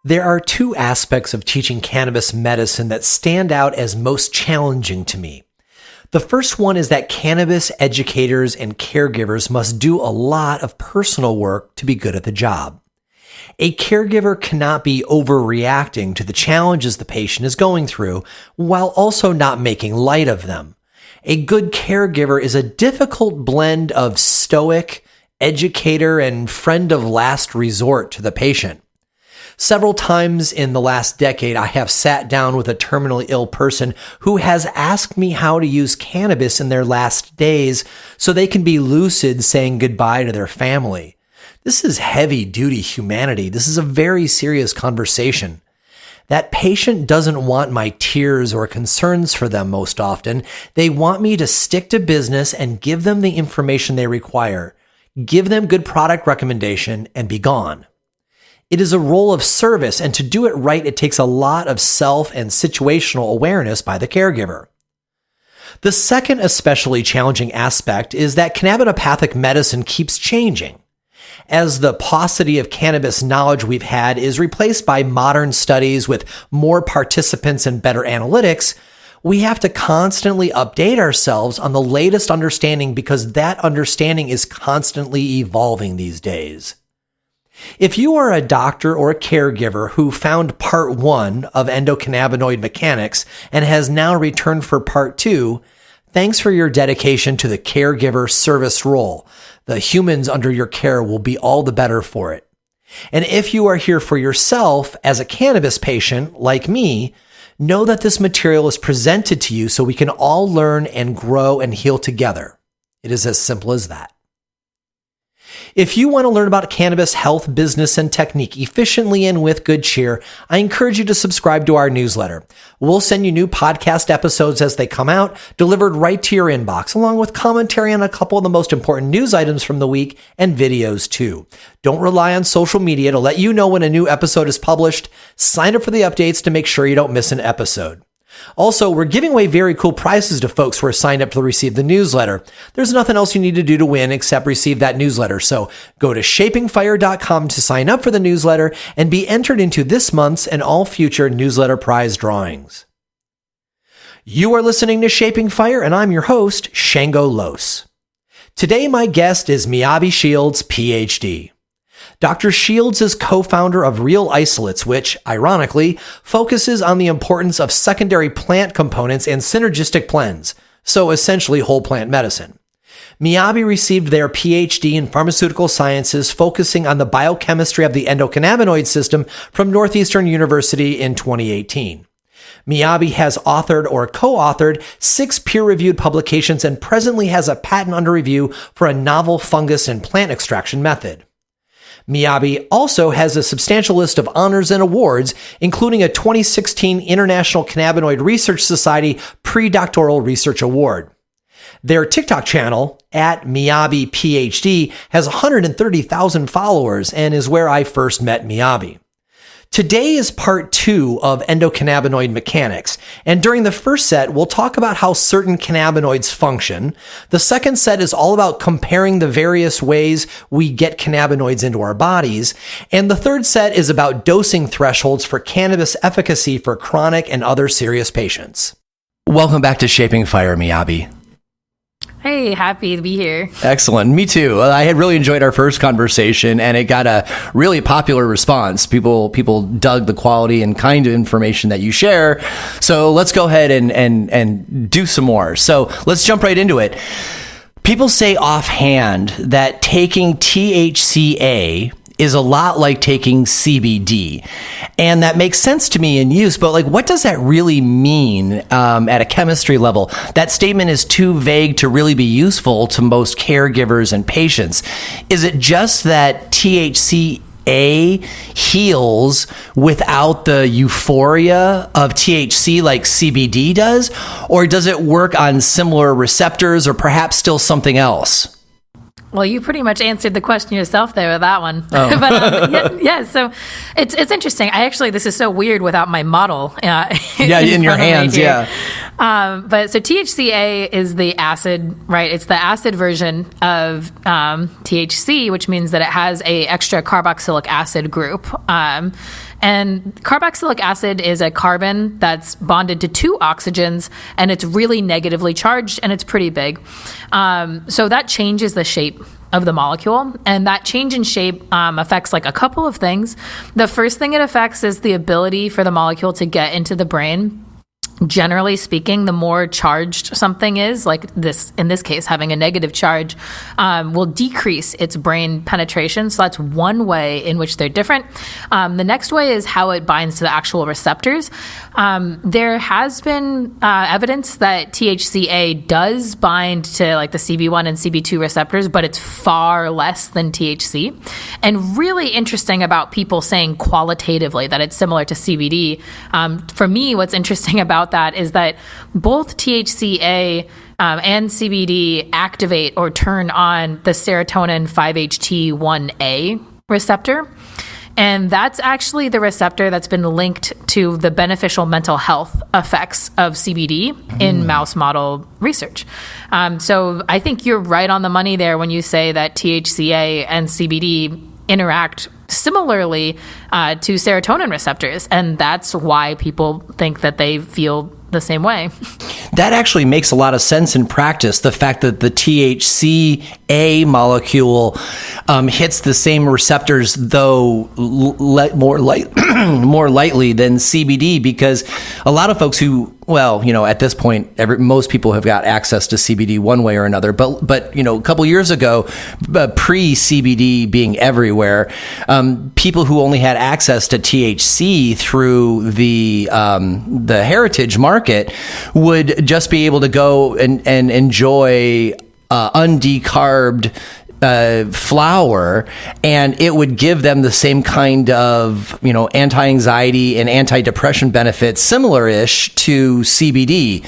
There are two aspects of teaching cannabis medicine that stand out as most challenging to me. The first one is that cannabis educators and caregivers must do a lot of personal work to be good at the job. A caregiver cannot be overreacting to the challenges the patient is going through while also not making light of them. A good caregiver is a difficult blend of stoic, educator, and friend of last resort to the patient. Several times in the last decade, I have sat down with a terminally ill person who has asked me how to use cannabis in their last days so they can be lucid saying goodbye to their family. This is heavy-duty humanity. This is a very serious conversation. That patient doesn't want my tears or concerns for them most often. They want me to stick to business and give them the information they require, give them good product recommendation, and be gone. It is a role of service, and to do it right, it takes a lot of self and situational awareness by the caregiver. The second especially challenging aspect is that cannabinopathic medicine keeps changing. As the paucity of cannabis knowledge we've had is replaced by modern studies with more participants and better analytics, we have to constantly update ourselves on the latest understanding because that understanding is constantly evolving these days. If you are a doctor or a caregiver who found part 1 of endocannabinoid mechanics and has now returned for part 2, thanks for your dedication to the caregiver service role. The humans under your care will be all the better for it. And if you are here for yourself as a cannabis patient like me, know that this material is presented to you so we can all learn and grow and heal together. It is as simple as that. If you want to learn about cannabis health, business, and technique efficiently and with good cheer, I encourage you to subscribe to our newsletter. We'll send you new podcast episodes as they come out, delivered right to your inbox, along with commentary on a couple of the most important news items from the week and videos too. Don't rely on social media to let you know when a new episode is published. Sign up for the updates to make sure you don't miss an episode. Also, we're giving away very cool prizes to folks who are signed up to receive the newsletter. There's nothing else you need to do to win except receive that newsletter. So go to shapingfire.com to sign up for the newsletter and be entered into this month's and all future newsletter prize drawings. You are listening to Shaping Fire, and I'm your host, Shango Los. Today, my guest is Miyabe Shields PhD. Dr. Shields is co-founder of Real Isolates, which, ironically, focuses on the importance of secondary plant components and synergistic blends, so essentially whole plant medicine. Miyabe received their PhD in pharmaceutical sciences, focusing on the biochemistry of the endocannabinoid system from Northeastern University in 2018. Miyabe has authored or co-authored 6 peer-reviewed publications and presently has a patent under review for a novel fungus and plant extraction method. Miyabe also has a substantial list of honors and awards, including a 2016 International Cannabinoid Research Society Pre-Doctoral Research Award. Their TikTok channel, at Miyabe PhD, has 130,000 followers and is where I first met Miyabe. Today is part 2 of endocannabinoid mechanics, and during the first set, we'll talk about how certain cannabinoids function. The second set is all about comparing the various ways we get cannabinoids into our bodies, and the third set is about dosing thresholds for cannabis efficacy for chronic and other serious patients. Welcome back to Shaping Fire, Miyabe. Hey, happy to be here. Excellent. Me too. I had really enjoyed our first conversation, and it got a really popular response. People dug the quality and kind of information that you share. So let's go ahead and do some more. So let's jump right into it. People say offhand that taking THCA is a lot like taking CBD. And that makes sense to me in use, but like, what does that really mean at a chemistry level? That statement is too vague to really be useful to most caregivers and patients. Is it just that THCA heals without the euphoria of THC like CBD does? Or does it work on similar receptors or perhaps still something else? Well, you pretty much answered the question yourself there with that one. Oh. But yeah, so it's interesting. This is so weird without my model. In your hands, yeah. But so THCA is the acid, right? It's the acid version of THC, which means that it has a extra carboxylic acid group. And carboxylic acid is a carbon that's bonded to two oxygens, and it's really negatively charged, and it's pretty big. So that changes the shape of the molecule, and that change in shape affects like a couple of things. The first thing it affects is the ability for the molecule to get into the brain. Generally speaking, the more charged something is, like this, in this case, having a negative charge, will decrease its brain penetration. So that's one way in which they're different. The next way is how it binds to the actual receptors. There has been evidence that THCA does bind to like the CB1 and CB2 receptors, but it's far less than THC. And really interesting about people saying qualitatively that it's similar to CBD. For me, what's interesting about that is that both THCA and CBD activate or turn on the serotonin 5-HT1A receptor. And that's actually the receptor that's been linked to the beneficial mental health effects of CBD in mouse model research. So I think you're right on the money there when you say that THCA and CBD interact similarly to serotonin receptors. And that's why people think that they feel the same way. That actually makes a lot of sense in practice. The fact that the THCA molecule hits the same receptors, though more lightly than CBD, because a lot of folks who, well, at this point, most people have got access to CBD one way or another. But a couple years ago, pre-CBD being everywhere, people who only had access to THC through the heritage market would just be able to go and enjoy undecarbed flower, and it would give them the same kind of anti-anxiety and anti-depression benefits similar-ish to CBD,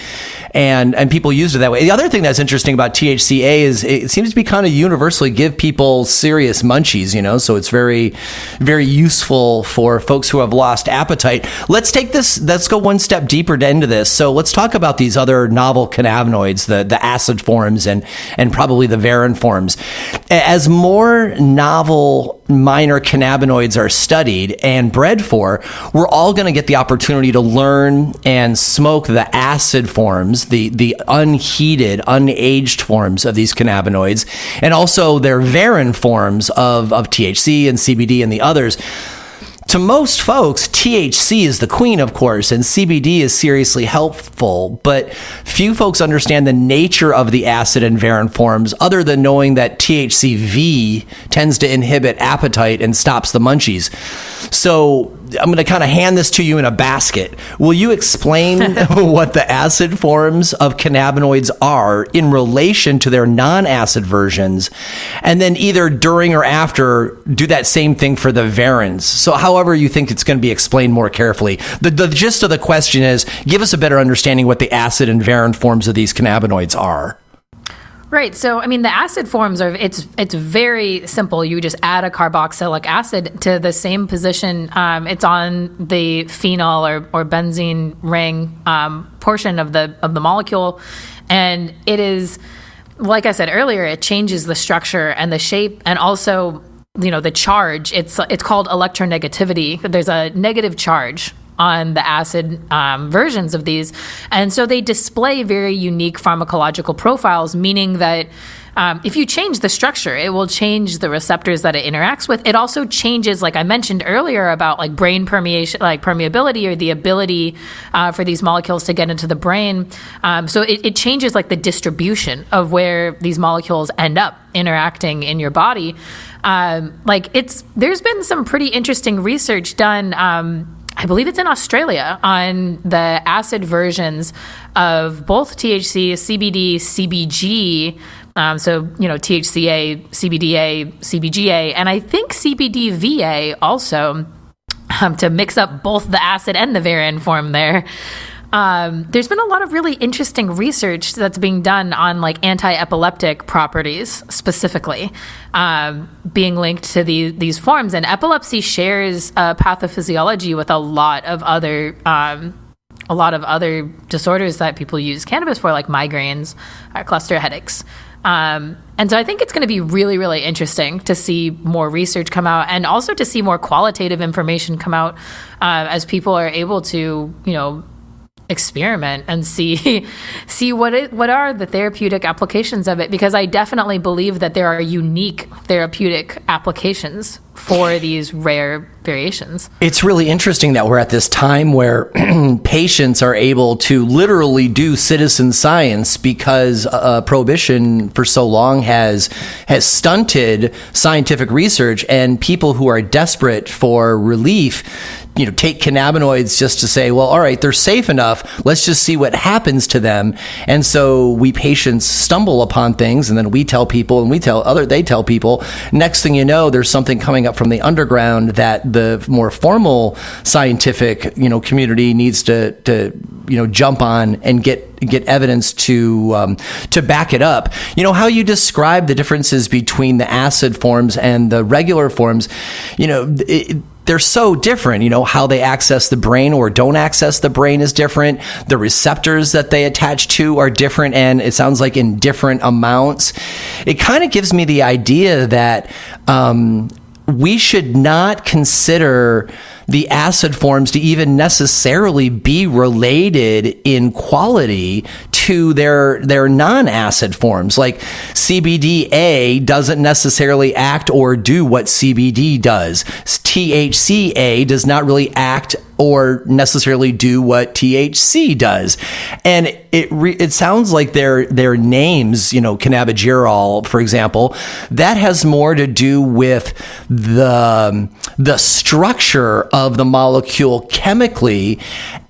and people used it that way. The other thing that's interesting about THCA is it seems to be kind of universally give people serious munchies, so it's very, very useful for folks who have lost appetite. Let's go one step deeper into this. So let's talk about these other novel cannabinoids, the acid forms and probably the varin forms. As more novel minor cannabinoids are studied and bred for, we're all going to get the opportunity to learn and smoke the acid forms, the unheated, unaged forms of these cannabinoids, and also their varin forms of THC and CBD and the others. To most folks, THC is the queen, of course, and CBD is seriously helpful, but few folks understand the nature of the acid and varin forms other than knowing that THCV tends to inhibit appetite and stops the munchies. So I'm going to kind of hand this to you in a basket. Will you explain what the acid forms of cannabinoids are in relation to their non-acid versions, and then either during or after do that same thing for the varins? So however you think it's going to be explained more carefully. The gist of the question is, give us a better understanding what the acid and varin forms of these cannabinoids are. Right. So, the acid forms it's very simple. You just add a carboxylic acid to the same position. It's on the phenol or benzene ring portion of the molecule. And it is, like I said earlier, it changes the structure and the shape, and also, the charge. It's called electronegativity. There's a negative charge on the acid versions of these. And so they display very unique pharmacological profiles, meaning that if you change the structure, it will change the receptors that it interacts with. It also changes, like I mentioned earlier, about like brain permeation, like permeability, or the ability for these molecules to get into the brain. So it changes like the distribution of where these molecules end up interacting in your body. There's been some pretty interesting research done. I believe it's in Australia, on the acid versions of both THC, CBD, CBG, THCA, CBDA, CBGA, and I think CBDVA also, to mix up both the acid and the varin form there. There's been a lot of really interesting research that's being done on like anti-epileptic properties specifically, being linked to these forms. And epilepsy shares pathophysiology with a lot of other a lot of other disorders that people use cannabis for, like migraines, cluster headaches. And so I think it's going to be really, really interesting to see more research come out, and also to see more qualitative information come out as people are able to, experiment and see what are the therapeutic applications of it, because I definitely believe that there are unique therapeutic applications for these rare variations. It's really interesting that we're at this time where patients are able to literally do citizen science, because prohibition for so long has stunted scientific research, and people who are desperate for relief take cannabinoids just to say, well, all right, they're safe enough. Let's just see what happens to them. And so we patients stumble upon things, and then we tell people, and they tell people. Next thing you know, there's something coming up from the underground that the more formal scientific, community needs to jump on and get evidence to back it up. How you describe the differences between the acid forms and the regular forms, they're so different. How they access the brain or don't access the brain is different. The receptors that they attach to are different, and it sounds like in different amounts. It kind of gives me the idea that we should not consider the acid forms to even necessarily be related in quality to their non-acid forms. Like CBD-A doesn't necessarily act or do what CBD does. THC-A does not really act or necessarily do what THC does. And it sounds like their names, cannabigerol, for example, that has more to do with the structure of the molecule chemically,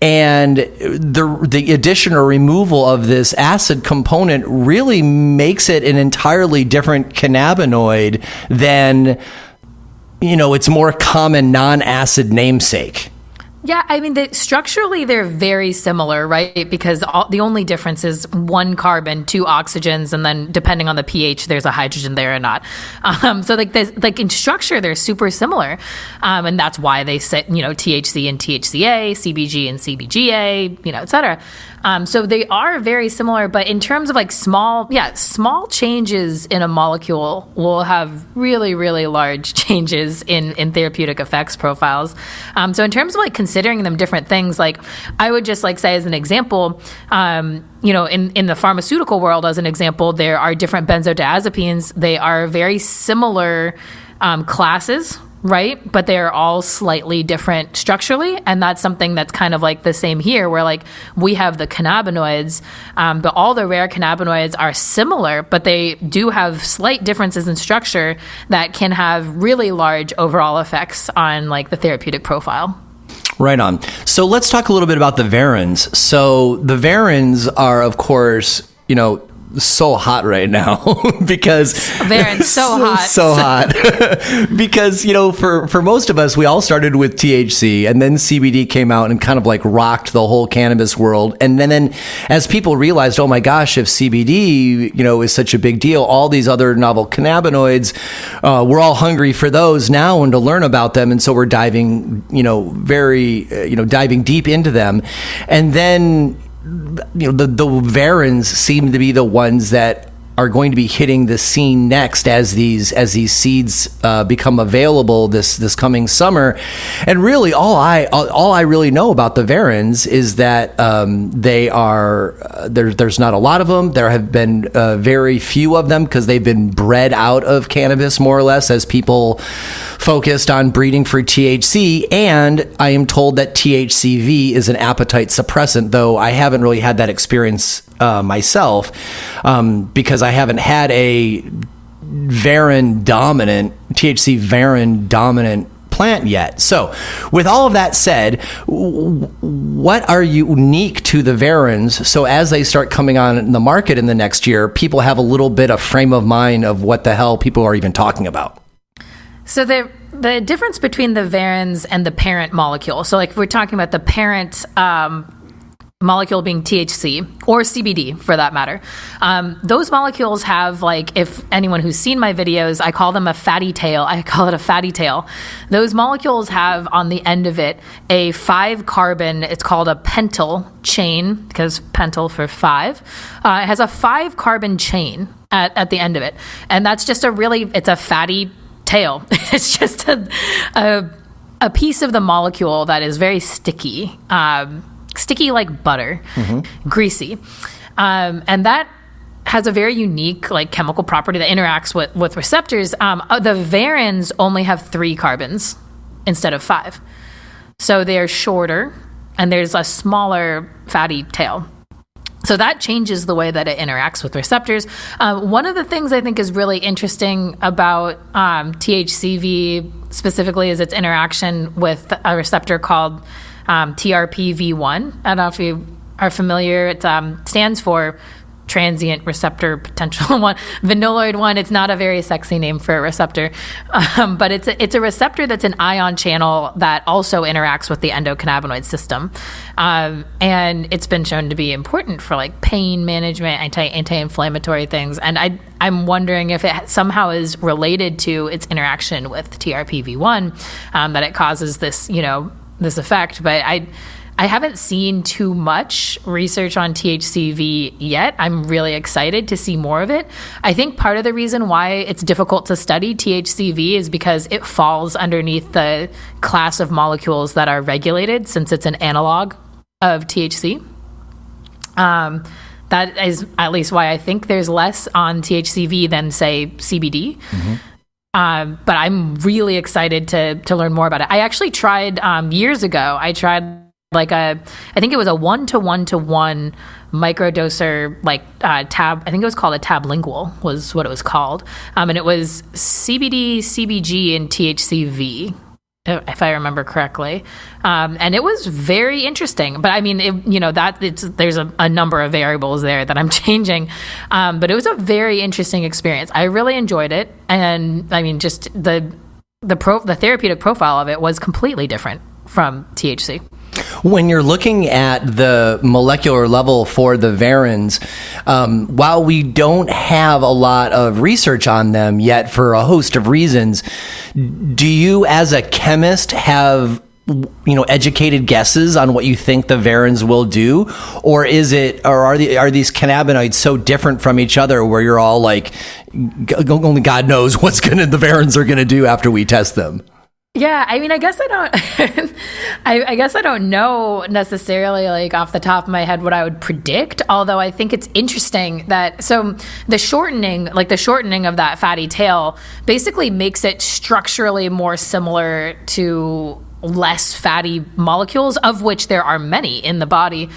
and the addition or removal of this acid component really makes it an entirely different cannabinoid than its more common non-acid namesake. Yeah, I mean, structurally, they're very similar, right? Because the only difference is one carbon, two oxygens, and then depending on the pH, there's a hydrogen there or not. So in structure, they're super similar. And that's why they set, THC and THCA, CBG and CBGA, et cetera. So they are very similar, but in terms of small changes in a molecule will have really, really large changes in therapeutic effects profiles. So in terms of considering them different things, I would just say as an example, in the pharmaceutical world, as an example, there are different benzodiazepines. They are very similar classes, right? But they're all slightly different structurally. And that's something that's kind of the same here, where we have the cannabinoids, but all the rare cannabinoids are similar, but they do have slight differences in structure that can have really large overall effects on the therapeutic profile. Right on. So let's talk a little bit about the varins. So the varins are, of course, so hot right now because Varins so hot because for most of us, we all started with THC, and then CBD came out and kind of rocked the whole cannabis world. And then as people realized, oh my gosh, if CBD is such a big deal, all these other novel cannabinoids, we're all hungry for those now and to learn about them. And so we're diving diving deep into them. And then the varins seem to be the ones that are going to be hitting the scene next as these seeds become available this coming summer. And really, all I really know about the varins is that they are there's not a lot of them. There have been very few of them because they've been bred out of cannabis, more or less, as people focused on breeding for THC. And I am told that THCV is an appetite suppressant, though I haven't really had that experience myself, because I haven't had a THC varin dominant plant yet. So with all of that said, what are unique to the varins? So as they start coming on in the market in the next year, people have a little bit of frame of mind of what the hell people are even talking about. So the difference between the varins and the parent molecule. So we're talking about the parent molecule being THC or CBD for that matter. Those molecules have, like, if anyone who's seen my videos, I call them a fatty tail. I call it a fatty tail. Those molecules have on the end of it a 5-carbon, it's called a pentyl chain, because pentyl for 5. It has a 5-carbon chain at the end of it. And that's just it's a fatty tail. It's just a piece of the molecule that is very sticky. Sticky like butter, greasy. And that has a very unique, like, chemical property that interacts with receptors. The varins only have 3 carbons instead of 5. So they're shorter and there's a smaller fatty tail. So that changes the way that it interacts with receptors. One of the things I think is really interesting about THCV specifically is its interaction with a receptor called TRPV1. I don't know if you are familiar. It stands for transient receptor potential 1, vanilloid 1. It's not a very sexy name for a receptor, but it's a receptor that's an ion channel that also interacts with the endocannabinoid system, and it's been shown to be important for, like, pain management, anti-inflammatory things. And I'm wondering if it somehow is related to its interaction with TRPV1, that it causes this, this effect. But I haven't seen too much research on THCV yet. I'm really excited to see more of it. I think part of the reason why it's difficult to study THCV is because it falls underneath the class of molecules that are regulated, since it's an analog of THC. That is at least why I think there's less on THCV than, say, CBD. But I'm really excited to learn more about it. I actually tried years ago. I tried I think it was a 1-to-1-to-1 microdoser, tab. I think it was called a Sublingual was what it was called. And it was CBD, CBG, and THCV, if I remember correctly. And it was very interesting. But I mean, there's a number of variables there that I'm changing. But it was a very interesting experience. I really enjoyed it. And I mean, just the therapeutic profile of it was completely different from THC. When you're looking at the molecular level for the varins, while we don't have a lot of research on them yet for a host of reasons, do you as a chemist have educated guesses on what you think the varins will do? Or are these cannabinoids so different from each other where you're all like, only God knows what the varins are going to do after we test them? Yeah, I mean, I guess I don't. I guess I don't know necessarily, like, off the top of my head what I would predict. Although I think it's interesting that the shortening of that fatty tail basically makes it structurally more similar to less fatty molecules, of which there are many in the body.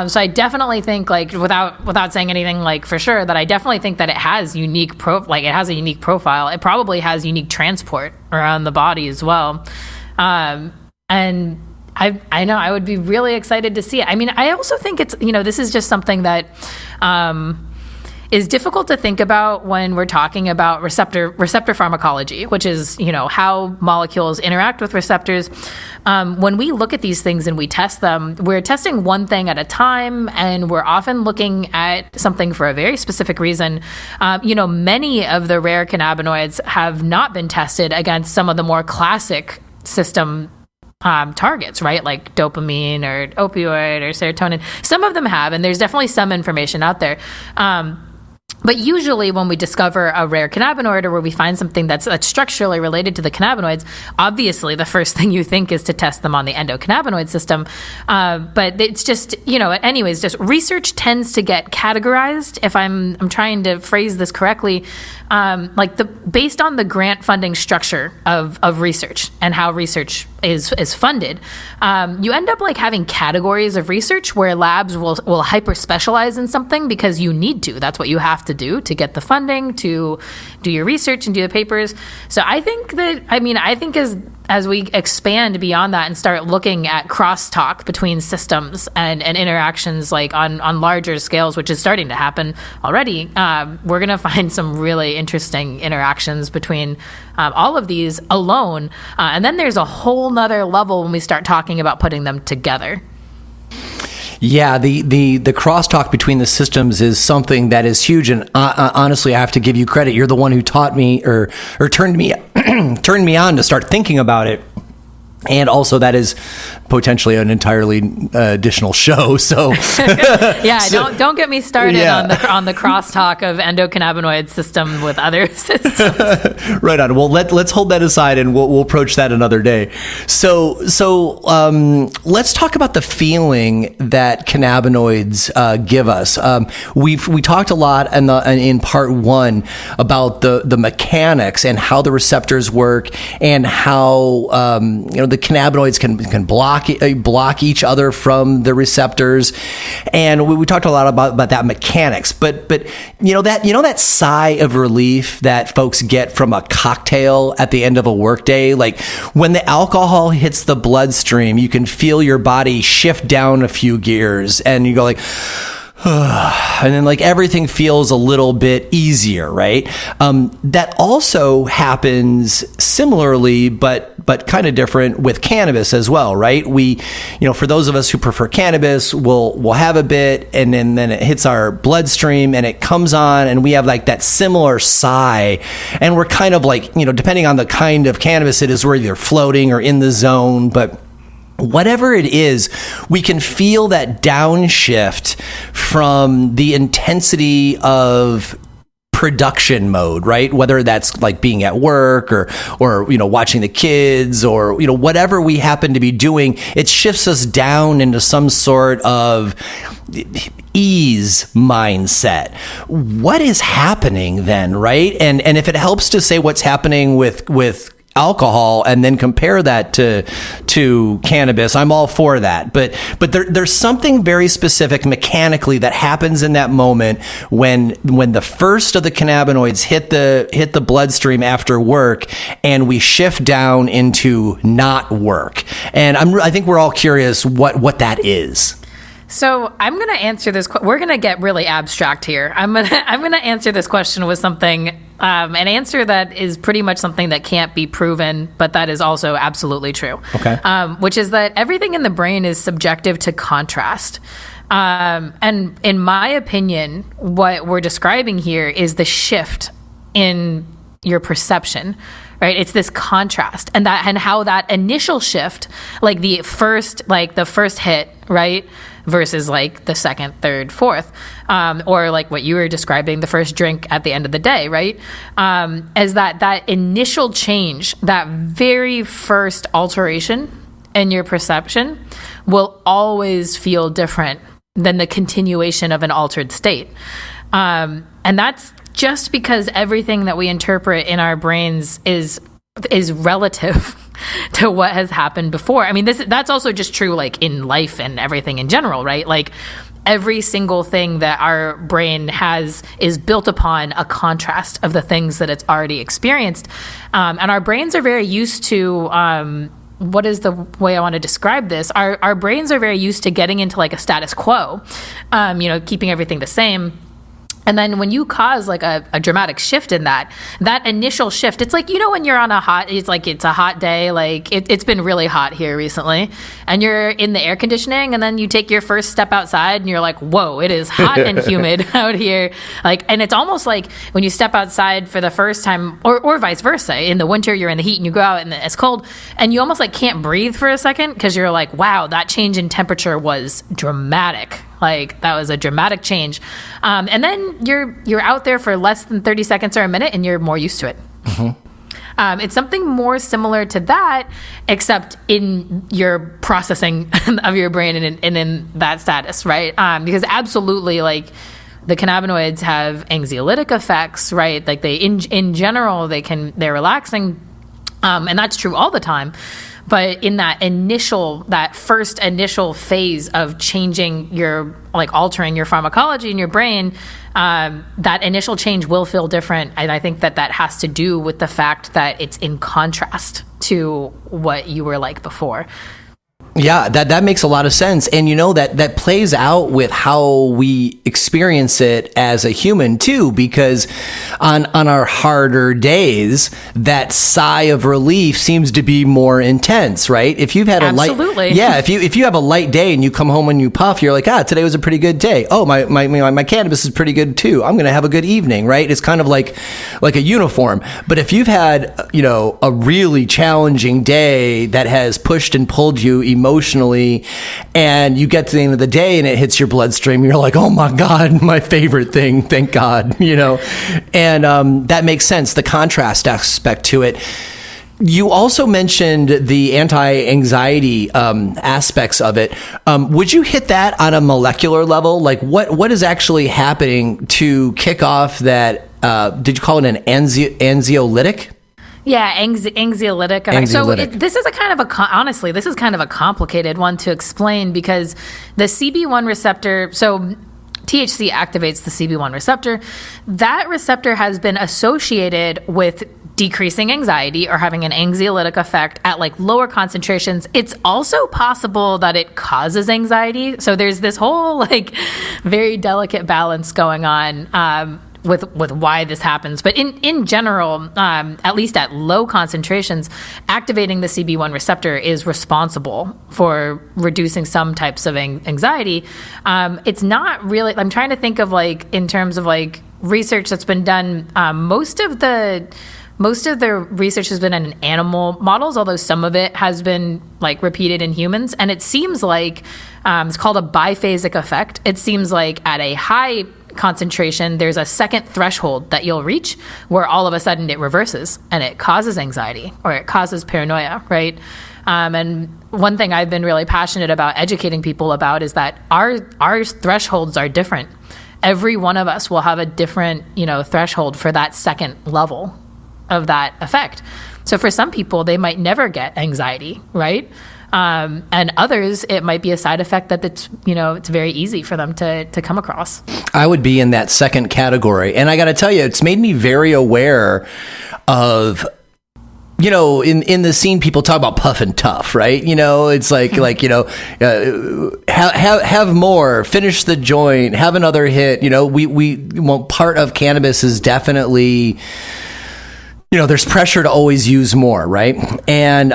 So I definitely think, like, without saying anything, like, for sure, that I definitely think that it has a unique profile. It probably has unique transport around the body as well. And I know I would be really excited to see it. I mean, I also think it's, this is just something that is difficult to think about when we're talking about receptor pharmacology, which is, how molecules interact with receptors. When we look at these things and we test them, we're testing one thing at a time, and we're often looking at something for a very specific reason. Many of the rare cannabinoids have not been tested against some of the more classic system targets, right? Like dopamine or opioid or serotonin. Some of them have, and there's definitely some information out there. But usually when we discover a rare cannabinoid, or where we find something that's structurally related to the cannabinoids, obviously the first thing you think is to test them on the endocannabinoid system. But it's just, anyways, just research tends to get categorized, if I'm trying to phrase this correctly, based on the grant funding structure of research and how research is funded. You end up like having categories of research where labs will hyper specialize in something because you need to. That's what you have to do to get the funding to do your research and do the papers. So I think as we expand beyond that and start looking at crosstalk between systems and interactions, like on larger scales, which is starting to happen already, we're going to find some really interesting interactions between all of these alone. And then there's a whole nother level when we start talking about putting them together. Yeah, the crosstalk between the systems is something that is huge, and honestly, I have to give you credit. You're the one who taught me or turned me turned me on to start thinking about it. And also, that is potentially an entirely additional show. So, don't get me started on the crosstalk of endocannabinoid system with other systems. Right on. Well, let's hold that aside, and we'll approach that another day. So let's talk about the feeling that cannabinoids give us. We talked a lot in part one about the mechanics and how the receptors work and how the cannabinoids can block each other from the receptors, and we talked a lot about that mechanics. But that sigh of relief that folks get from a cocktail at the end of a workday, like when the alcohol hits the bloodstream, you can feel your body shift down a few gears, and you go like. And then like everything feels a little bit easier, right? That also happens similarly, but kind of different with cannabis as well, right? We, for those of us who prefer cannabis, we'll have a bit, and then it hits our bloodstream and it comes on, and we have like that similar sigh, and we're kind of like, depending on the kind of cannabis it is, we're either floating or in the zone, but whatever it is, we can feel that downshift from the intensity of production mode, right? Whether that's like being at work or watching the kids or whatever we happen to be doing, it shifts us down into some sort of ease mindset. What is happening then, right? And if it helps to say what's happening with alcohol and then compare that to cannabis, I'm all for that. But there's something very specific mechanically that happens in that moment when the first of the cannabinoids hit the bloodstream after work, and we shift down into not work. And I think we're all curious what that is. So I'm going to answer this. We're going to get really abstract here. I'm going to answer this question with something, an answer that is pretty much something that can't be proven, but that is also absolutely true. Okay. Which is that everything in the brain is subjective to contrast. And in my opinion, what we're describing here is the shift in your perception. Right, it's this contrast, and how that initial shift, like the first hit, right, versus like the second, third, fourth, or like what you were describing, the first drink at the end of the day, right, as that initial change, that very first alteration in your perception will always feel different than the continuation of an altered state, and that's just because everything that we interpret in our brains is relative to what has happened before. I mean, that's also just true like in life and everything in general, right? Like every single thing that our brain has is built upon a contrast of the things that it's already experienced. And our brains are very used to what is the way I want to describe this? Our brains are very used to getting into like a status quo, keeping everything the same. And then when you cause like a dramatic shift in that initial shift, it's like, when you're on it's a hot day, like it's been really hot here recently, and you're in the air conditioning, and then you take your first step outside and you're like, whoa, it is hot and humid out here. Like, and it's almost like when you step outside for the first time, or vice versa, in the winter, you're in the heat and you go out and it's cold and you almost like can't breathe for a second because you're like, wow, that change in temperature was dramatic. Like that was a dramatic change. And then you're out there for less than 30 seconds or a minute and you're more used to it. Mm-hmm. It's something more similar to that, except in your processing of your brain and in that status, right? Because absolutely, like the cannabinoids have anxiolytic effects, right? Like they, in general, they're relaxing. And that's true all the time. But in that first initial phase of changing altering your pharmacology in your brain, that initial change will feel different. And I think that has to do with the fact that it's in contrast to what you were like before. Yeah, that makes a lot of sense. And that plays out with how we experience it as a human too, because on our harder days, that sigh of relief seems to be more intense, right? If you've had Absolutely. if you have a light day and you come home and you puff, you're like, today was a pretty good day. Oh, my cannabis is pretty good too. I'm going to have a good evening, right? It's kind of like a uniform. But if you've had, a really challenging day that has pushed and pulled you emotionally, and you get to the end of the day and it hits your bloodstream, you're like, oh my God, my favorite thing, thank God, and that makes sense, the contrast aspect to it. You also mentioned the anti-anxiety aspects of it. Would you hit that on a molecular level? Like what is actually happening to kick off that, did you call it an anxiolytic? Yeah, anxiolytic. Anxiolytic. So this is honestly, this is kind of a complicated one to explain, because the CB1 receptor, so THC activates the CB1 receptor. That receptor has been associated with decreasing anxiety or having an anxiolytic effect at lower concentrations. It's also possible that it causes anxiety. So there's this whole very delicate balance going on with why this happens. But in general, at least at low concentrations, activating the CB1 receptor is responsible for reducing some types of anxiety. It's not really, I'm trying to think of in terms of research that's been done. Most of the research has been in animal models, although some of it has been repeated in humans. And it seems it's called a biphasic effect. It seems like at a high concentration, there's a second threshold that you'll reach where all of a sudden it reverses and it causes anxiety or it causes paranoia, right? And one thing I've been really passionate about educating people about is that our thresholds are different. Every one of us will have a different, threshold for that second level of that effect. So for some people, they might never get anxiety, right? And others, it might be a side effect that it's very easy for them to come across. I would be in that second category. And I got to tell you, it's made me very aware of, in the scene, people talk about puff and tough, right? It's have more, finish the joint, have another hit. Part of cannabis is definitely, there's pressure to always use more, right? And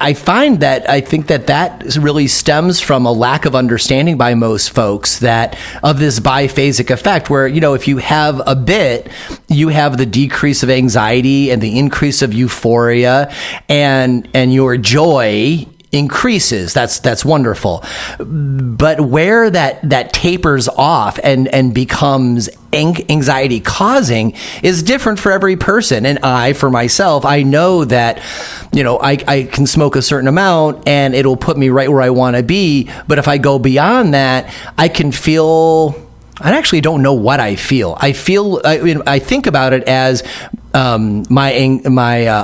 I find that I think that really stems from a lack of understanding by most folks of this biphasic effect, where, if you have a bit, you have the decrease of anxiety and the increase of euphoria, and your joy increases. That's wonderful. But where that tapers off and becomes anxiety causing is different for every person. And for myself, I know that, I can smoke a certain amount and it'll put me right where I want to be. But if I go beyond that, I can feel, I actually don't know what I feel. I think about it as my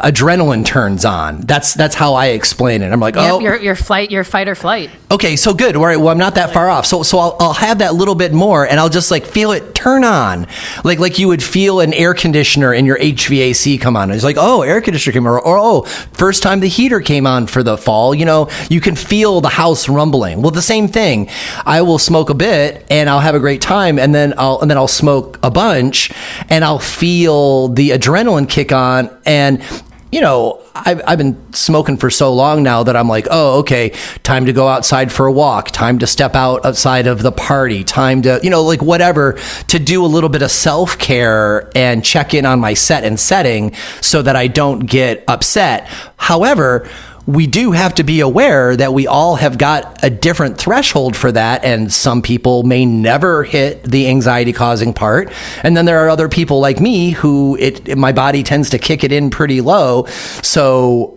adrenaline turns on. That's how I explain it. I'm like, your fight or flight. Okay, so good. All right, well, I'm not that far off. So I'll have that little bit more, and I'll just feel it turn on, like you would feel an air conditioner in your HVAC come on. It's like, oh, air conditioner came on, or first time the heater came on for the fall. You can feel the house rumbling. Well, the same thing. I will smoke a bit, and I'll have a great time, and then I'll smoke a bunch, and I'll feel the adrenaline kick on. And I've been smoking for so long now that I'm like, oh, okay, time to go outside for a walk, time to step outside of the party, time to, whatever, to do a little bit of self-care and check in on my set and setting so that I don't get upset. However, we do have to be aware that we all have got a different threshold for that, and some people may never hit the anxiety causing part, and then there are other people like me who my body tends to kick it in pretty low. So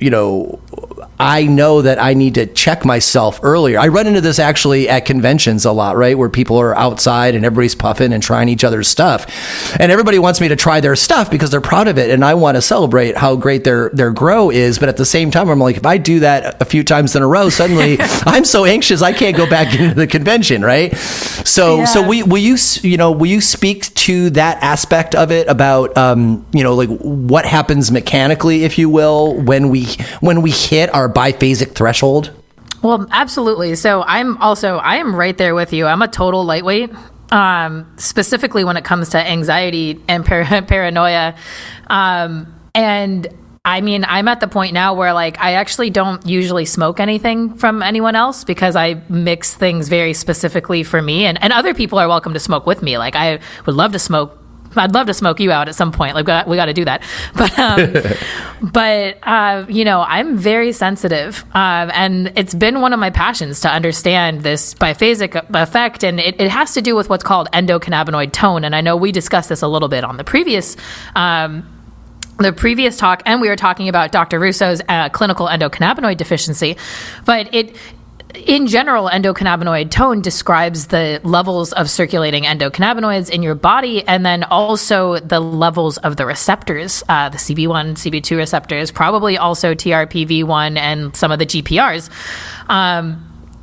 I know that I need to check myself earlier. I run into this actually at conventions a lot, right, where people are outside and everybody's puffing and trying each other's stuff, and everybody wants me to try their stuff because they're proud of it, and I want to celebrate how great their grow is. But at the same time, I'm like, if I do that a few times in a row, suddenly I'm so anxious I can't go back into the convention, right? So will you speak to that aspect of it about what happens mechanically, if you will, when we hit our biphasic threshold? Well, absolutely. So I am right there with you. I'm a total lightweight, specifically when it comes to anxiety and paranoia. And I mean, I'm at the point now where like I actually don't usually smoke anything from anyone else because I mix things very specifically for me, and other people are welcome to smoke with me. Like I would love to smoke. I'd love to smoke you out at some point. Like we got to do that. But I'm very sensitive. And it's been one of my passions to understand this biphasic effect. And it has to do with what's called endocannabinoid tone. And I know we discussed this a little bit on the previous talk, and we were talking about Dr. Russo's clinical endocannabinoid deficiency. But in general, endocannabinoid tone describes the levels of circulating endocannabinoids in your body, and then also the levels of the receptors, the CB1, CB2 receptors, probably also TRPV1 and some of the GPRs.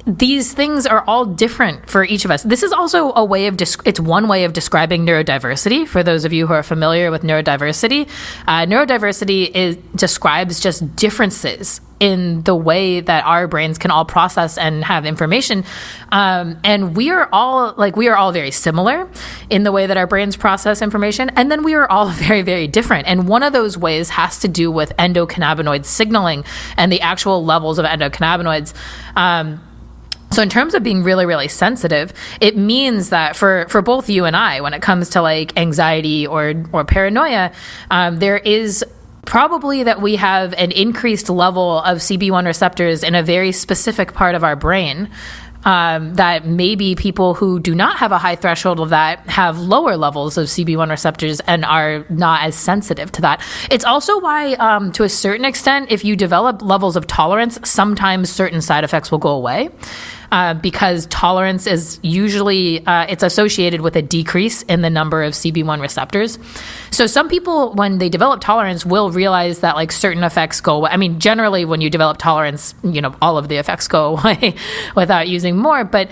These things are all different for each of us. This is also a way of it's one way of describing neurodiversity. For those of you who are familiar with neurodiversity, neurodiversity describes just differences in the way that our brains can all process and have information. And we are all very similar in the way that our brains process information. And then we are all very, very different. And one of those ways has to do with endocannabinoid signaling and the actual levels of endocannabinoids. So in terms of being really, really sensitive, it means that for both you and I, when it comes to like anxiety or paranoia, there is probably that we have an increased level of CB1 receptors in a very specific part of our brain. That maybe people who do not have a high threshold of that have lower levels of CB1 receptors and are not as sensitive to that. It's also why, to a certain extent, if you develop levels of tolerance, sometimes certain side effects will go away. Because tolerance is usually, it's associated with a decrease in the number of CB1 receptors. So some people, when they develop tolerance, will realize that like certain effects go away. I mean, generally when you develop tolerance, all of the effects go away without using more. But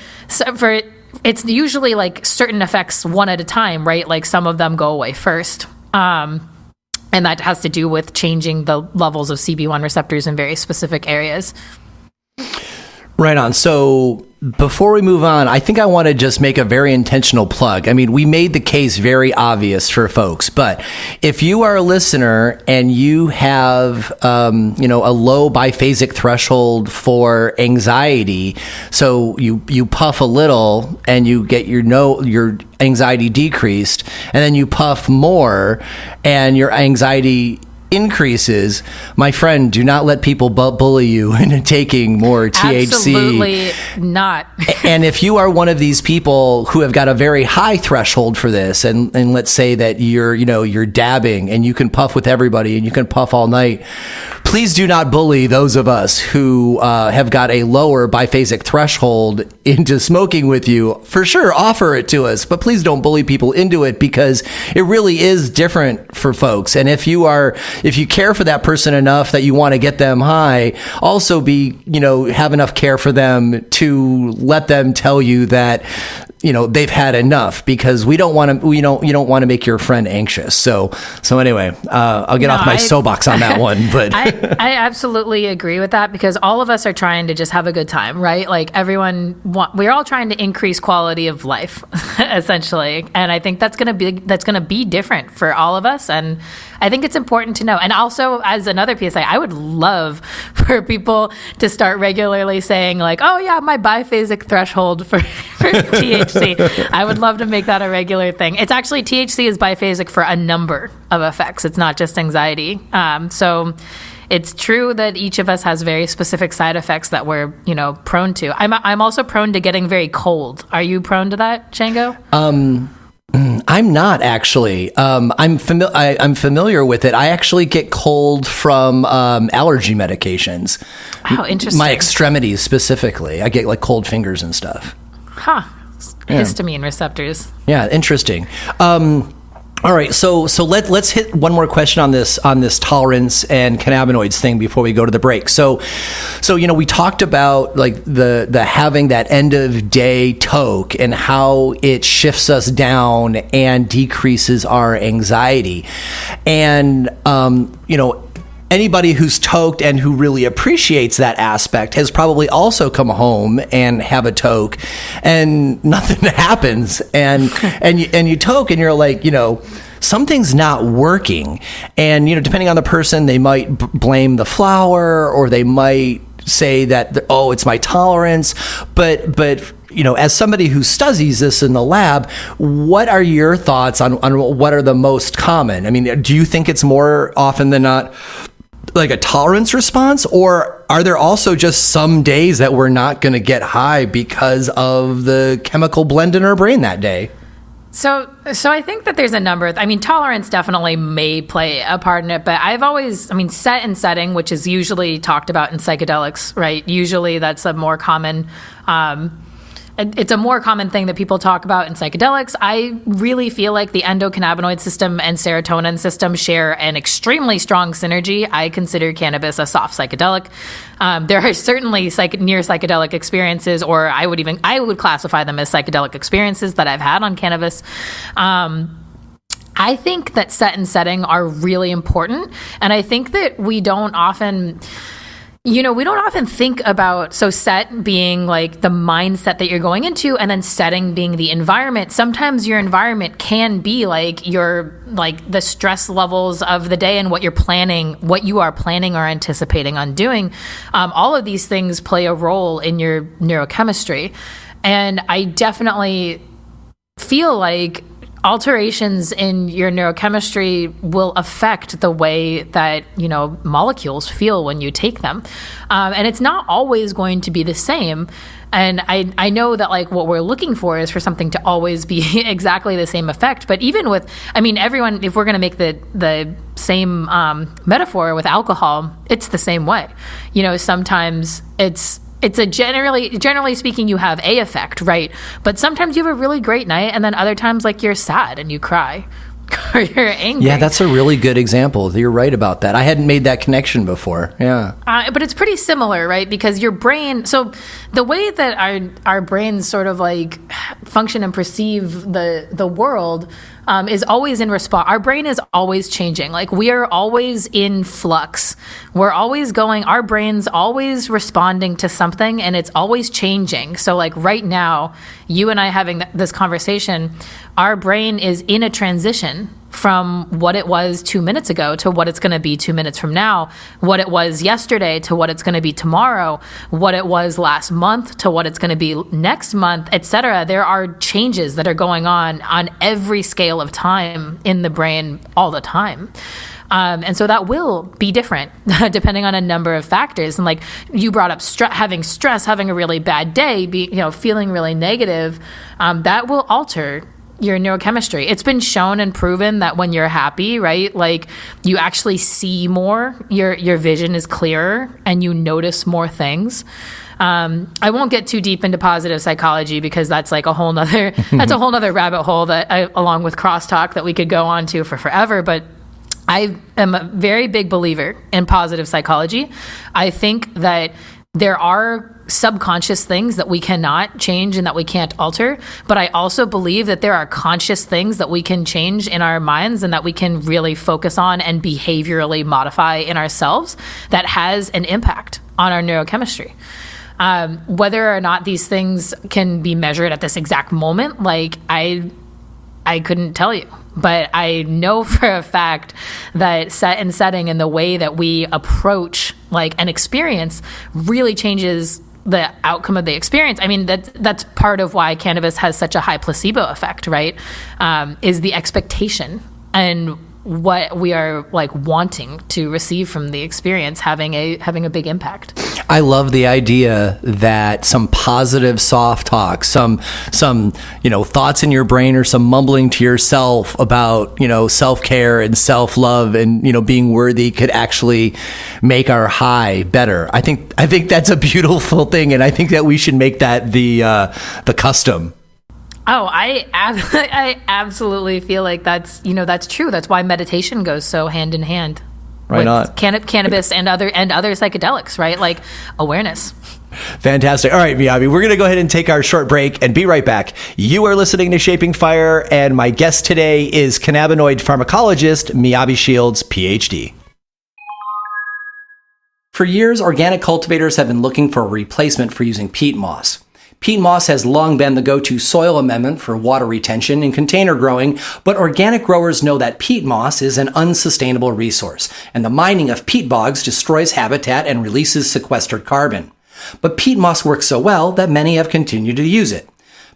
it's usually like certain effects one at a time, right? Like some of them go away first. And that has to do with changing the levels of CB1 receptors in very specific areas. Right on. So before we move on, I think I want to just make a very intentional plug. I mean, we made the case very obvious for folks, but if you are a listener and you have, a low biphasic threshold for anxiety, so you puff a little and you get your anxiety decreased, and then you puff more and your anxiety increases, my friend, do not let people bully you into taking more THC. Absolutely not. And if you are one of these people who have got a very high threshold for this, and let's say that you're dabbing and you can puff with everybody and you can puff all night, please do not bully those of us who have got a lower biphasic threshold into smoking with you. For sure, offer it to us, but please don't bully people into it, because it really is different for folks. And if you care for that person enough that you want to get them high, also have enough care for them to let them tell you that they've had enough, because you don't want to make your friend anxious. So anyway, I'll get off my soapbox on that one, but I absolutely agree with that, because all of us are trying to just have a good time, right? Like we're all trying to increase quality of life essentially. And I think that's going to be different for all of us. And I think it's important to know. And also, as another PSA, I would love for people to start regularly saying like, oh yeah, my biphasic threshold for THC. I would love to make that a regular thing. It's actually, THC is biphasic for a number of effects. It's not just anxiety. So it's true that each of us has very specific side effects that we're, prone to. I'm also prone to getting very cold. Are you prone to that, Shango? I'm not actually. I'm familiar with it. I actually get cold from allergy medications. Oh, interesting. My extremities specifically. I get like cold fingers and stuff. Huh. Yeah. Histamine receptors. Yeah, interesting. All right, so let's hit one more question on this tolerance and cannabinoids thing before we go to the break. So we talked about like the having that end of day toke and how it shifts us down and decreases our anxiety, and anybody who's toked and who really appreciates that aspect has probably also come home and have a toke and nothing happens. And you toke and you're like, something's not working. And, depending on the person, they might blame the flower, or they might say that, it's my tolerance. But as somebody who studies this in the lab, what are your thoughts on what are the most common? I mean, do you think it's more often than not like a tolerance response, or are there also just some days that we're not going to get high because of the chemical blend in our brain that day? So I think that there's a number of, tolerance definitely may play a part in it, but I've always, set and setting, which is usually talked about in psychedelics, right? Usually that's a more common, it's a more common thing that people talk about in psychedelics. I really feel like the endocannabinoid system and serotonin system share an extremely strong synergy. I consider cannabis a soft psychedelic. There are certainly near psychedelic experiences, or I would classify them as psychedelic experiences that I've had on cannabis. I think that set and setting are really important, and I think that we don't often think about, so set being like the mindset that you're going into, and then setting being the environment. Sometimes your environment can be like the stress levels of the day and what you are planning or anticipating on doing. All of these things play a role in your neurochemistry. And I definitely feel like alterations in your neurochemistry will affect the way that, molecules feel when you take them. And it's not always going to be the same. And I know that what we're looking for is for something to always be exactly the same effect. But even with, everyone, if we're going to make the same metaphor with alcohol, it's the same way. Sometimes it's a generally speaking, you have a effect, right? But sometimes you have a really great night, and then other times you're sad and you cry or you're angry. Yeah, that's a really good example. You're right about that. I hadn't made that connection before. Yeah. But it's pretty similar, right? Because your brain, so the way that our brains sort of function and perceive the world is always in response. Our brain is always changing. We are always in flux. We're always our brain's always responding to something, and it's always changing. So right now, you and I having this conversation, our brain is in a transition from what it was 2 minutes ago to what it's going to be 2 minutes from now, what it was yesterday to what it's going to be tomorrow, what it was last month to what it's going to be next month, etc. There are changes that are going on every scale of time in the brain all the time. And so that will be different depending on a number of factors. And you brought up having stress, having a really bad day, feeling really negative, that will alter your neurochemistry. It's been shown and proven that when you're happy, right, you actually see more, your vision is clearer, and you notice more things. I won't get too deep into positive psychology because that's a whole nother rabbit hole that along with crosstalk that we could go on to for forever. But I am a very big believer in positive psychology. I think that there are subconscious things that we cannot change and that we can't alter. But I also believe that there are conscious things that we can change in our minds and that we can really focus on and behaviorally modify in ourselves that has an impact on our neurochemistry. Whether or not these things can be measured at this exact moment, I couldn't tell you. But I know for a fact that set and setting and the way that we approach an experience really changes the outcome of the experience. That's part of why cannabis has such a high placebo effect, right? Is the expectation and what we are wanting to receive from the experience having a big impact. I love the idea that some positive soft talk, some thoughts in your brain or some mumbling to yourself about self-care and self-love and being worthy could actually make our high better. I think that's a beautiful thing, and I think that we should make that the custom. Oh, I absolutely feel like that's true. That's why meditation goes so hand in hand. Right with on. Cannabis and other psychedelics, right? Awareness. Fantastic. All right, Miyabe, we're going to go ahead and take our short break and be right back. You are listening to Shaping Fire, and my guest today is cannabinoid pharmacologist Miyabe Shields PhD. For years, organic cultivators have been looking for a replacement for using peat moss. Peat moss has long been the go-to soil amendment for water retention and container growing, but organic growers know that peat moss is an unsustainable resource, and the mining of peat bogs destroys habitat and releases sequestered carbon. But peat moss works so well that many have continued to use it.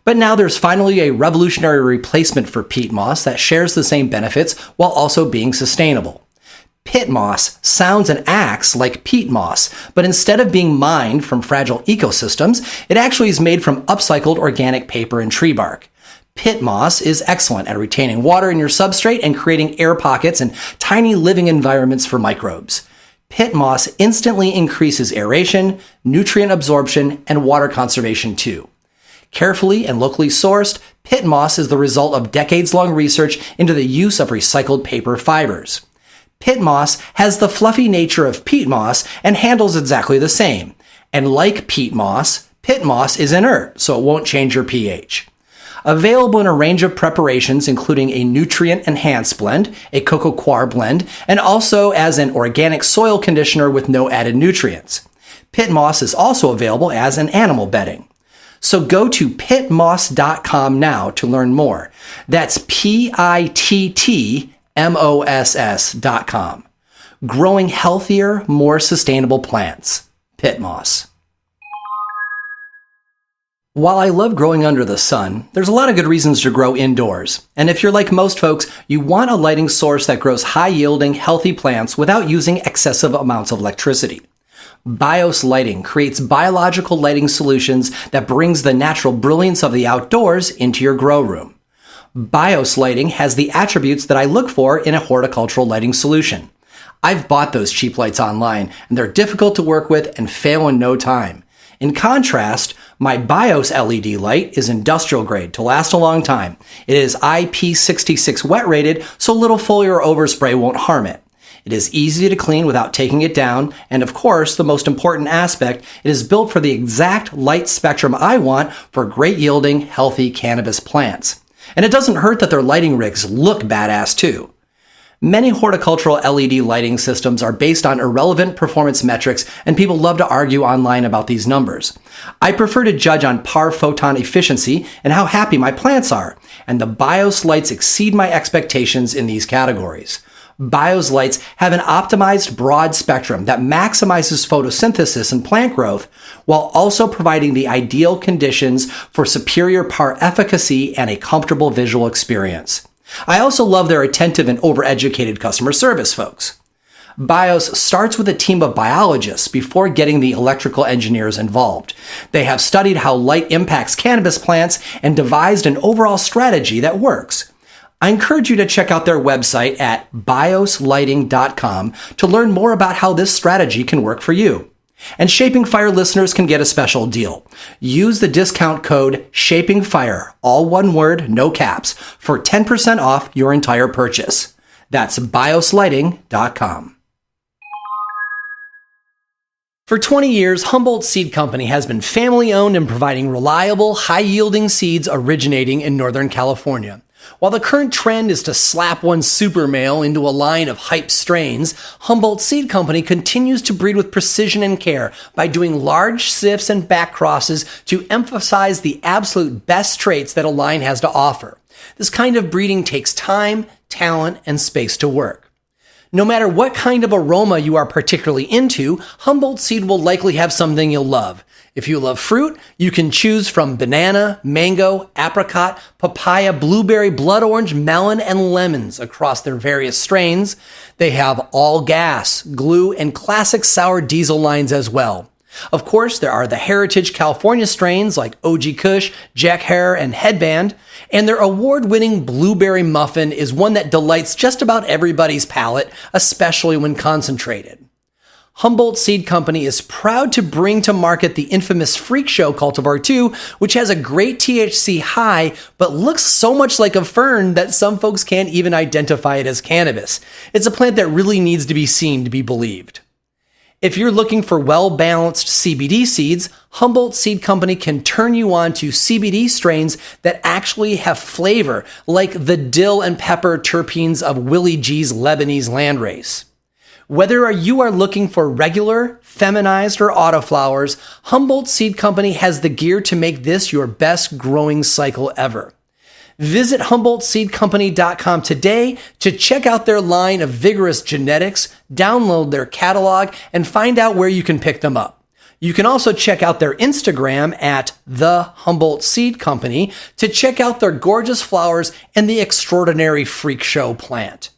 But now there's finally a revolutionary replacement for peat moss that shares the same benefits while also being sustainable. Pit moss sounds and acts like peat moss, but instead of being mined from fragile ecosystems, it actually is made from upcycled organic paper and tree bark. Pit moss is excellent at retaining water in your substrate and creating air pockets and tiny living environments for microbes. Pit moss instantly increases aeration, nutrient absorption, and water conservation too. Carefully and locally sourced, pit moss is the result of decades-long research into the use of recycled paper fibers. Pit moss has the fluffy nature of peat moss and handles exactly the same. And like peat moss, pit moss is inert, so it won't change your pH. Available in a range of preparations, including a nutrient-enhanced blend, a cocoa coir blend, and also as an organic soil conditioner with no added nutrients. Pit moss is also available as an animal bedding. So go to pitmoss.com now to learn more. That's PITTMOSS.com. Growing healthier, more sustainable plants. Pit moss. While I love growing under the sun, there's a lot of good reasons to grow indoors. And if you're like most folks, you want a lighting source that grows high-yielding, healthy plants without using excessive amounts of electricity. BIOS lighting creates biological lighting solutions that brings the natural brilliance of the outdoors into your grow room. BIOS lighting has the attributes that I look for in a horticultural lighting solution. I've bought those cheap lights online, and they're difficult to work with and fail in no time. In contrast, my BIOS LED light is industrial grade to last a long time. It is IP66 wet rated, so little foliar or overspray won't harm it. It is easy to clean without taking it down, and of course, the most important aspect, it is built for the exact light spectrum I want for great yielding, healthy cannabis plants. And it doesn't hurt that their lighting rigs look badass too. Many horticultural LED lighting systems are based on irrelevant performance metrics, and people love to argue online about these numbers. I prefer to judge on par photon efficiency and how happy my plants are, and the BIOS lights exceed my expectations in these categories. BIOS lights have an optimized broad spectrum that maximizes photosynthesis and plant growth while also providing the ideal conditions for superior par efficacy and a comfortable visual experience. I also love their attentive and overeducated customer service folks. BIOS starts with a team of biologists before getting the electrical engineers involved. They have studied how light impacts cannabis plants and devised an overall strategy that works. I encourage you to check out their website at bioslighting.com to learn more about how this strategy can work for you. And Shaping Fire listeners can get a special deal. Use the discount code SHAPINGFIRE, all one word, no caps, for 10% off your entire purchase. That's bioslighting.com. For 20 years, Humboldt Seed Company has been family-owned and providing reliable, high-yielding seeds originating in Northern California. While the current trend is to slap one super male into a line of hype strains, Humboldt Seed Company continues to breed with precision and care by doing large sifts and back crosses to emphasize the absolute best traits that a line has to offer. This kind of breeding takes time, talent, and space to work. No matter what kind of aroma you are particularly into, Humboldt Seed will likely have something you'll love. If you love fruit, you can choose from banana, mango, apricot, papaya, blueberry, blood orange, melon, and lemons across their various strains. They have all gas, glue, and classic sour diesel lines as well. Of course, there are the heritage California strains like OG Kush, Jack Hare, and Headband, and their award-winning blueberry muffin is one that delights just about everybody's palate, especially when concentrated. Humboldt Seed Company is proud to bring to market the infamous Freak Show Cultivar 2, which has a great THC high, but looks so much like a fern that some folks can't even identify it as cannabis. It's a plant that really needs to be seen to be believed. If you're looking for well-balanced CBD seeds, Humboldt Seed Company can turn you on to CBD strains that actually have flavor, like the dill and pepper terpenes of Willie G's Lebanese landrace. Whether you are looking for regular, feminized, or autoflowers, Humboldt Seed Company has the gear to make this your best growing cycle ever. Visit HumboldtSeedCompany.com today to check out their line of vigorous genetics, download their catalog, and find out where you can pick them up. You can also check out their Instagram at The Humboldt Seed Company to check out their gorgeous flowers and the extraordinary freak show plant.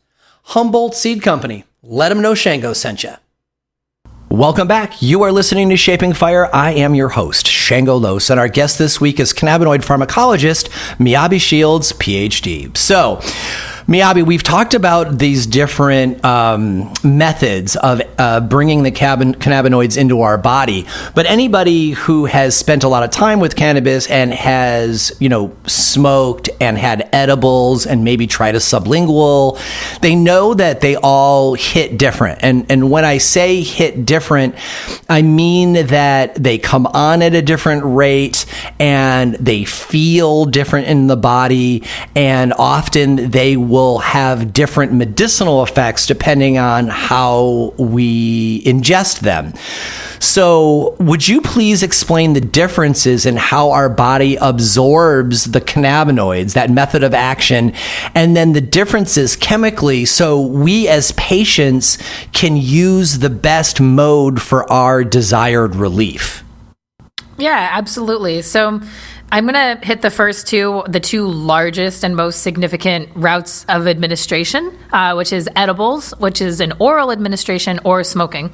Humboldt Seed Company. Let them know Shango sent you. Welcome back. You are listening to Shaping Fire. I am your host, Shango Los, and our guest this week is cannabinoid pharmacologist Miyabe Shields PhD. So, Miyabe, we've talked about these different methods of bringing the cannabinoids into our body, but anybody who has spent a lot of time with cannabis and has, smoked and had edibles and maybe tried a sublingual, they know that they all hit different. And when I say hit different, I mean that they come on at a different rate and they feel different in the body, and often they will have different medicinal effects depending on how we ingest them. So would you please explain the differences in how our body absorbs the cannabinoids, that method of action, and then the differences chemically so we as patients can use the best mode for our desired relief? Yeah, absolutely. So I'm going to hit the first two, the two largest and most significant routes of administration, which is edibles, which is an oral administration, or smoking.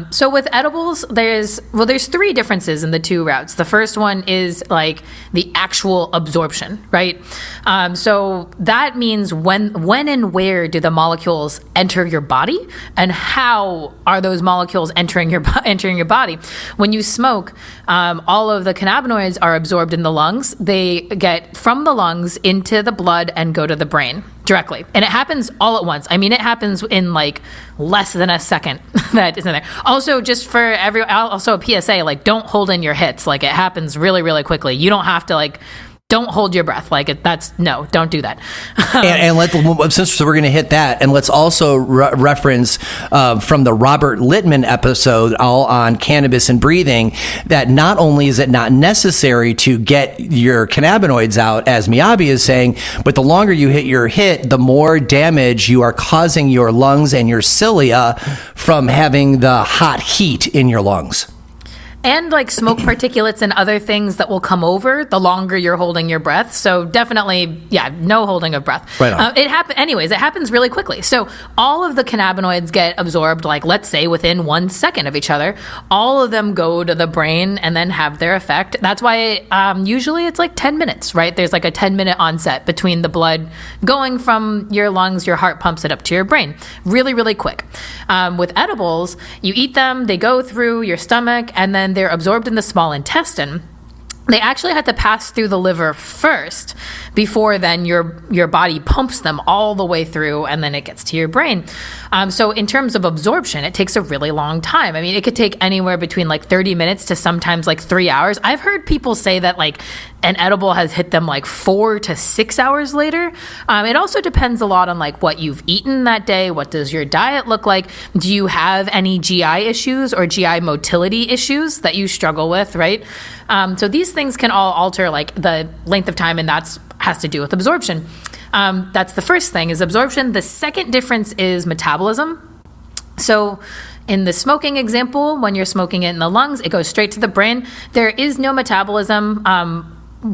So with edibles, there's three differences in the two routes. The first one is like the actual absorption, right? So that means when and where do the molecules enter your body, and how are those molecules entering your body? When you smoke, all of the cannabinoids are absorbed in the lungs. They get from the lungs into the blood and go to the brain directly. And it happens all at once. I mean, it happens in like less than a second that isn't there. Also, just for also a PSA, like, don't hold in your hits. Like, it happens really, really quickly. You don't have to don't hold your breath. Don't do that. Since we're going to hit that, and let's also reference from the Robert Littman episode all on cannabis and breathing, that not only is it not necessary to get your cannabinoids out, as Miyabe is saying, but the longer you hit your hit, the more damage you are causing your lungs and your cilia from having the hot heat in your lungs. And like smoke particulates and other things that will come over the longer you're holding your breath. So definitely, no holding of breath. Right on. It happens really quickly. So all of the cannabinoids get absorbed, like let's say within 1 second of each other. All of them go to the brain and then have their effect. That's why usually it's like 10 minutes, right? There's like a 10-minute onset between the blood going from your lungs, your heart pumps it up to your brain. Really, really quick. With edibles, you eat them, they go through your stomach, and then they're absorbed in the small intestine. They actually have to pass through the liver first before then your body pumps them all the way through, and then it gets to your brain. So in terms of absorption, it takes a really long time. I mean, it could take anywhere between like 30 minutes to sometimes like 3 hours. I've heard people say that like an edible has hit them like 4 to 6 hours later. It also depends a lot on like what you've eaten that day. What does your diet look like? Do you have any GI issues or GI motility issues that you struggle with, right? So these things can all alter like the length of time, and that's has to do with absorption. That's the first thing, is absorption. The second difference is metabolism. So in the smoking example, when you're smoking it in the lungs, it goes straight to the brain. There is no metabolism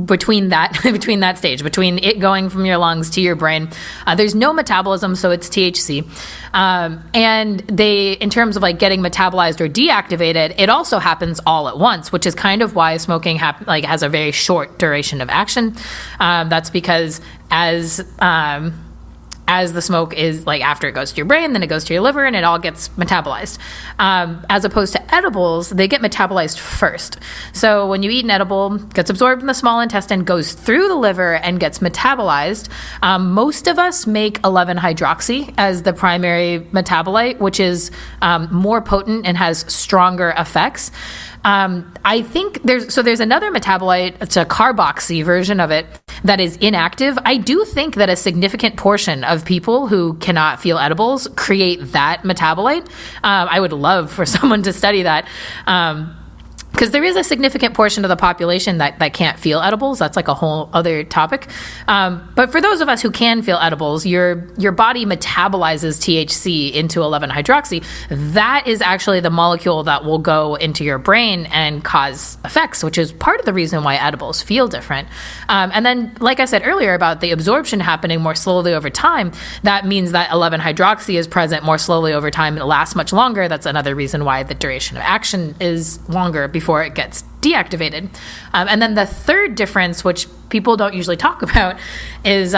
between that stage, between it going from your lungs to your brain. There's no metabolism, so it's THC. And they, in terms of like getting metabolized or deactivated, it also happens all at once, which is kind of why smoking has a very short duration of action. That's because as the smoke is like after it goes to your brain, then it goes to your liver and it all gets metabolized. As opposed to edibles, they get metabolized first. So when you eat an edible, it gets absorbed in the small intestine, goes through the liver and gets metabolized. Most of us make 11-hydroxy as the primary metabolite, which is more potent and has stronger effects. I think there's another metabolite, it's a carboxy version of it, that is inactive, I do think that a significant portion of people who cannot feel edibles create that metabolite. I would love for someone to study that. Because there is a significant portion of the population that can't feel edibles. That's like a whole other topic. But for those of us who can feel edibles, your body metabolizes THC into 11-hydroxy. That is actually the molecule that will go into your brain and cause effects, which is part of the reason why edibles feel different. And then, like I said earlier about the absorption happening more slowly over time, that means that 11-hydroxy is present more slowly over time and it lasts much longer. That's another reason why the duration of action is longer before it gets deactivated. And then the third difference, which people don't usually talk about, is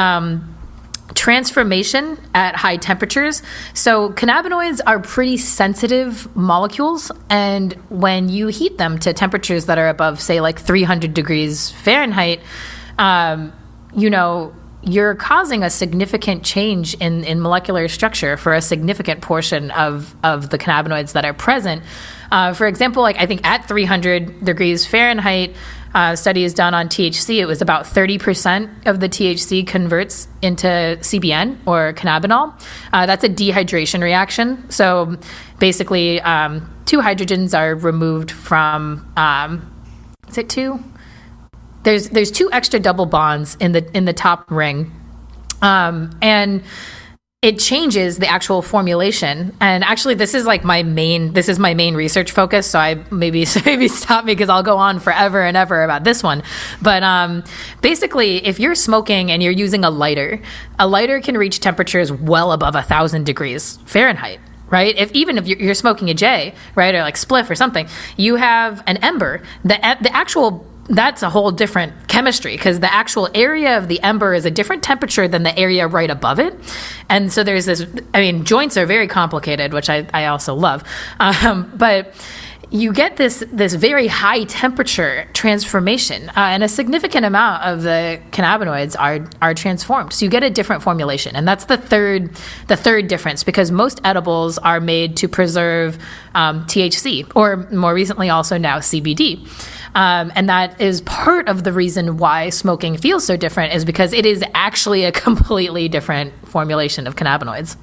transformation at high temperatures. So cannabinoids are pretty sensitive molecules, and when you heat them to temperatures that are above, say, like 300 degrees Fahrenheit, you're causing a significant change in molecular structure for a significant portion of the cannabinoids that are present. For example, like I think at 300 degrees Fahrenheit, studies done on THC, it was about 30% of the THC converts into CBN or cannabinol. That's a dehydration reaction. So basically, two hydrogens are removed from, is it two? There's two extra double bonds in the top ring, and it changes the actual formulation. And actually, this is my main research focus. So I maybe stop me because I'll go on forever and ever about this one. But basically, if you're smoking and you're using a lighter can reach temperatures well above 1,000 degrees Fahrenheit. Right? Even if you're smoking a J, right, or like spliff or something, you have an ember. That's a whole different chemistry because the actual area of the ember is a different temperature than the area right above it. And so there's this, joints are very complicated, which I also love. But you get this very high temperature transformation, and a significant amount of the cannabinoids are transformed. So you get a different formulation, and that's the third difference, because most edibles are made to preserve THC, or more recently also now CBD. And that is part of the reason why smoking feels so different, is because it is actually a completely different formulation of cannabinoids.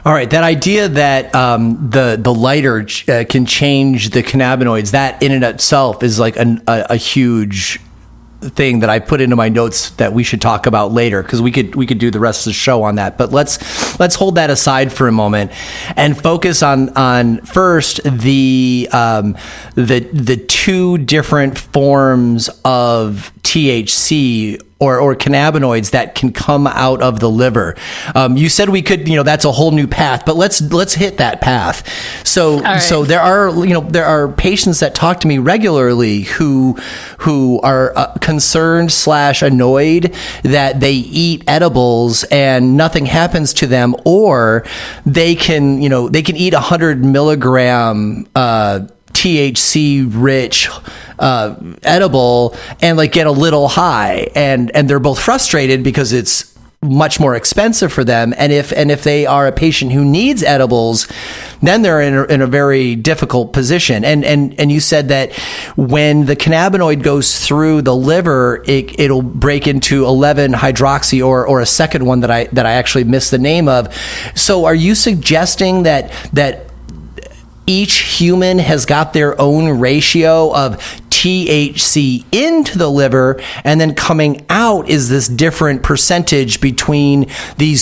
All right, that idea that the lighter can change the cannabinoids, that in and of itself is like a huge thing that I put into my notes that we should talk about later, because we could do the rest of the show on that. But let's hold that aside for a moment and focus on first the two different forms of THC or cannabinoids that can come out of the liver. You said we could, that's a whole new path, but let's hit that path. So, right. So there are patients that talk to me regularly who are concerned / annoyed that they eat edibles and nothing happens to them, or they can eat 100 milligram THC rich edible and get a little high, and they're both frustrated because it's much more expensive for them, and if they are a patient who needs edibles, then they're in a very difficult position. And you said that when the cannabinoid goes through the liver, it'll break into 11-hydroxy or a second one that I actually missed the name of. So are you suggesting that each human has got their own ratio of THC into the liver, and then coming out is this different percentage between the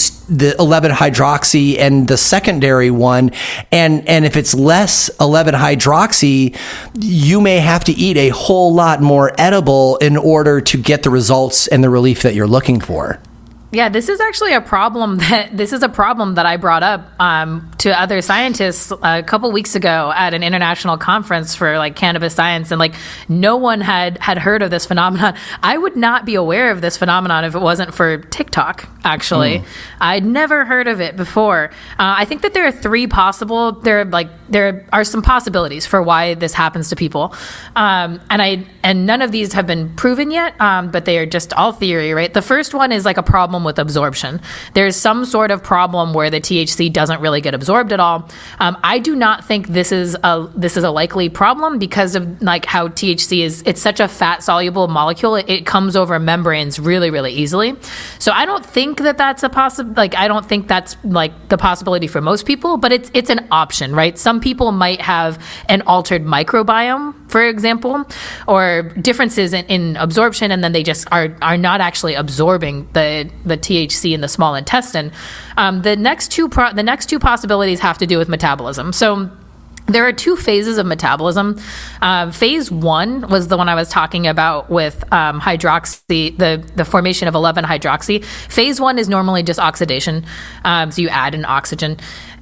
11-hydroxy and the secondary one, and if it's less 11-hydroxy, you may have to eat a whole lot more edible in order to get the results and the relief that you're looking for? Yeah, this is actually a problem that I brought up to other scientists a couple weeks ago at an international conference for cannabis science, and no one had heard of this phenomenon. I would not be aware of this phenomenon if it wasn't for TikTok. Actually, I'd never heard of it before. I think that there are some possibilities for why this happens to people, and none of these have been proven yet. But they are just all theory, right? The first one is a problem problem with absorption. There's some sort of problem where the THC doesn't really get absorbed at all. I do not think this is a likely problem because of like how THC it's such a fat soluble molecule. It comes over membranes really, really easily. So I don't think that's I don't think that's like the possibility for most people, but it's an option, right? Some people might have an altered microbiome, for example, or differences in absorption, and then they just are not actually absorbing the THC in the small intestine. The next two possibilities have to do with metabolism. So there are two phases of metabolism. Phase 1 was the one I was talking about with hydroxy, the formation of 11-hydroxy. Phase 1 is normally just oxidation. So you add an oxygen.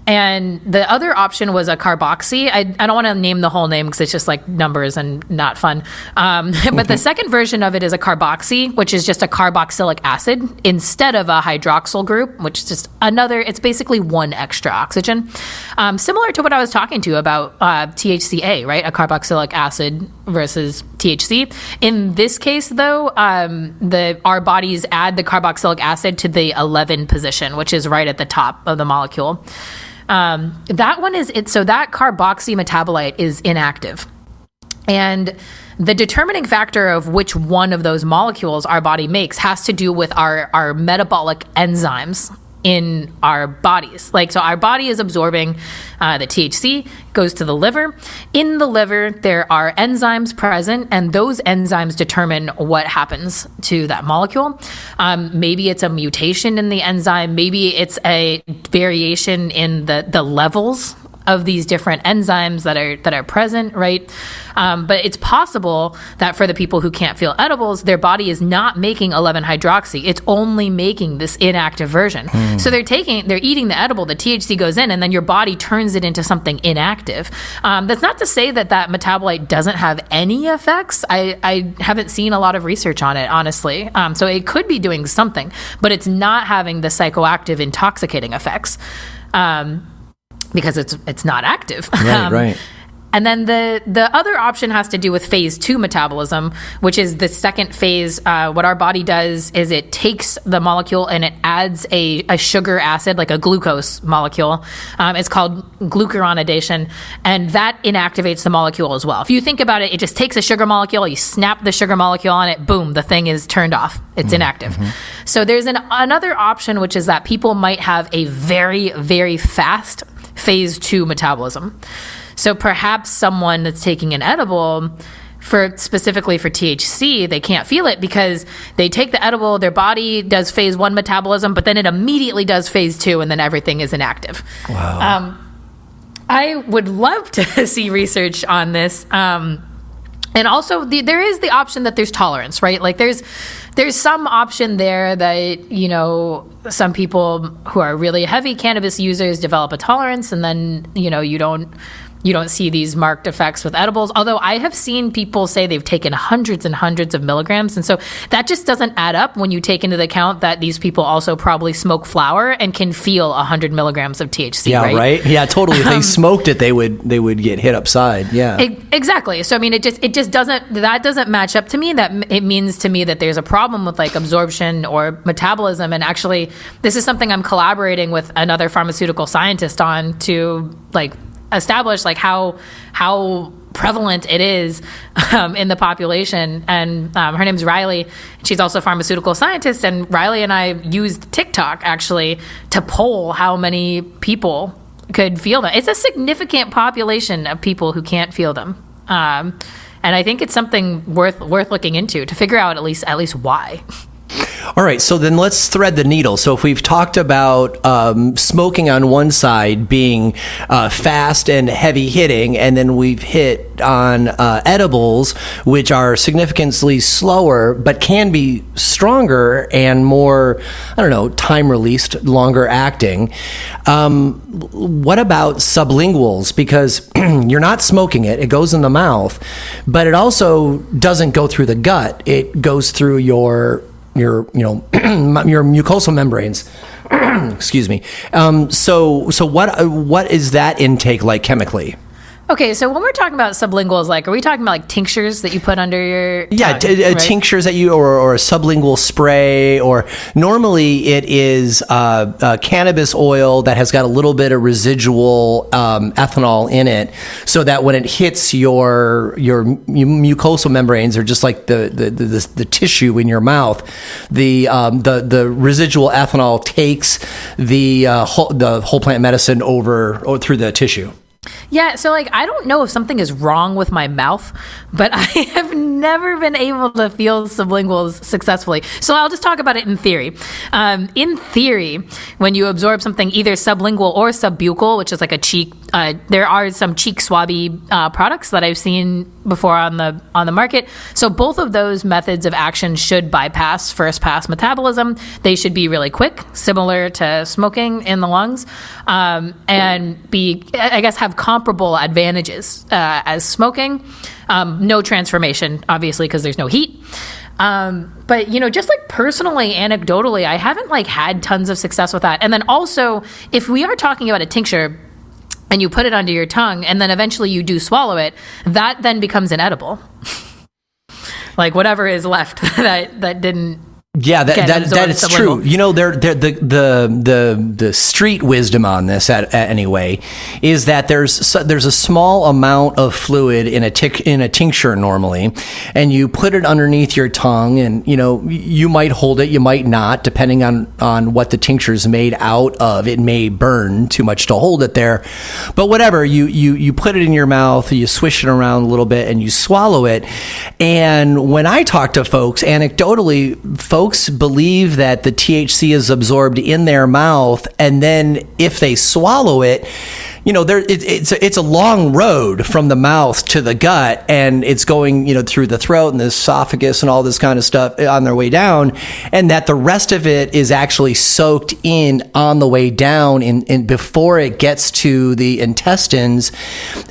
And the other option was a carboxy. I don't want to name the whole name because it's just like numbers and not fun. But the second version of it is a carboxy, which is just a carboxylic acid instead of a hydroxyl group, which is just it's basically one extra oxygen. Similar to what I was talking to about THCA, right? A carboxylic acid versus THC. In this case, though, our bodies add the carboxylic acid to the 11 position, which is right at the top of the molecule. That one is it. So that carboxy metabolite is inactive. And the determining factor of which one of those molecules our body makes has to do with our metabolic enzymes in our bodies. Like, so our body is absorbing the THC, goes to the liver. In the liver, there are enzymes present, and those enzymes determine what happens to that molecule. Maybe it's a mutation in the enzyme. Maybe it's a variation in the levels of these different enzymes that are present, right? But it's possible that for the people who can't feel edibles, their body is not making 11-hydroxy. It's only making this inactive version. So they're eating the edible, the THC goes in, and then your body turns it into something inactive. That's not to say that metabolite doesn't have any effects. I haven't seen a lot of research on it, honestly. So it could be doing something, but it's not having the psychoactive intoxicating effects. Because it's not active. Right. And then the other option has to do with phase 2 metabolism, which is the second phase. What our body does is it takes the molecule and it adds a sugar acid, like a glucose molecule. It's called glucuronidation, and that inactivates the molecule as well. If you think about it, it just takes a sugar molecule, you snap the sugar molecule on it, boom, the thing is turned off. It's inactive. So there's another option, which is that people might have a very, very fast phase 2 metabolism. So perhaps someone that's taking an edible specifically for THC, they can't feel it because they take the edible, their body does phase 1 metabolism, but then it immediately does phase 2, and then everything is inactive. Wow. I would love to see research on this. And also there is the option that there's tolerance, right? Like there's some option there that, some people who are really heavy cannabis users develop a tolerance, and then, you don't see these marked effects with edibles. Although I have seen people say they've taken hundreds and hundreds of milligrams. And so that just doesn't add up when you take into account that these people also probably smoke flower and can feel 100 milligrams of THC. Yeah, right? Yeah, totally. If they smoked it, they would get hit upside. Yeah. Exactly. So, I mean, it just doesn't match up to me. That it means to me that there's a problem with like absorption or metabolism. And actually, this is something I'm collaborating with another pharmaceutical scientist on to like establish like how prevalent it is in the population. And her name's Riley. She's also a pharmaceutical scientist. And Riley and I used TikTok actually to poll how many people could feel them. It's a significant population of people who can't feel them. And I think it's something worth looking into to figure out at least why. All right, so then let's thread the needle. So if we've talked about smoking on one side being fast and heavy hitting, and then we've hit on edibles, which are significantly slower, but can be stronger and more, time released, longer acting. What about sublinguals? Because you're not smoking it, it goes in the mouth, but it also doesn't go through the gut. It goes through your mucosal membranes. Excuse me. So what is that intake like chemically? Okay, so when we're talking about sublinguals, like, are we talking about like tinctures that you put under your tongue, right? Tinctures that you, or a sublingual spray, or normally it is cannabis oil that has got a little bit of residual ethanol in it, so that when it hits your mucosal membranes, or just like the tissue in your mouth, the residual ethanol takes the whole plant medicine over or through the tissue. Yeah, so like I don't know if something is wrong with my mouth, but I have never been able to feel sublinguals successfully. So I'll just talk about it in theory. In theory, when you absorb something either sublingual or subbuccal, which is like a cheek, there are some cheek swabby products that I've seen before on the market. So both of those methods of action should bypass first pass metabolism. They should be really quick, similar to smoking in the lungs, and be, I guess, have comparable advantages as smoking. No transformation, obviously, because there's no heat. But, just like personally, anecdotally, I haven't like had tons of success with that. And then also, if we are talking about a tincture and you put it under your tongue and then eventually you do swallow it, that then becomes inedible. Like whatever is left that didn't. Yeah, that is true. The street wisdom on this, anyway, is that there's a small amount of fluid in a tincture normally, and you put it underneath your tongue, and you might hold it, you might not, depending on what the tincture is made out of. It may burn too much to hold it there, but whatever. You put it in your mouth, you swish it around a little bit, and you swallow it. And when I talk to folks, anecdotally, folks believe that the THC is absorbed in their mouth, and then if they swallow it, it's a long road from the mouth to the gut, and it's going through the throat and the esophagus and all this kind of stuff on their way down, and that the rest of it is actually soaked in on the way down in before it gets to the intestines,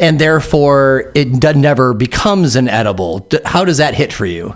and therefore it never becomes an edible. How does that hit for you?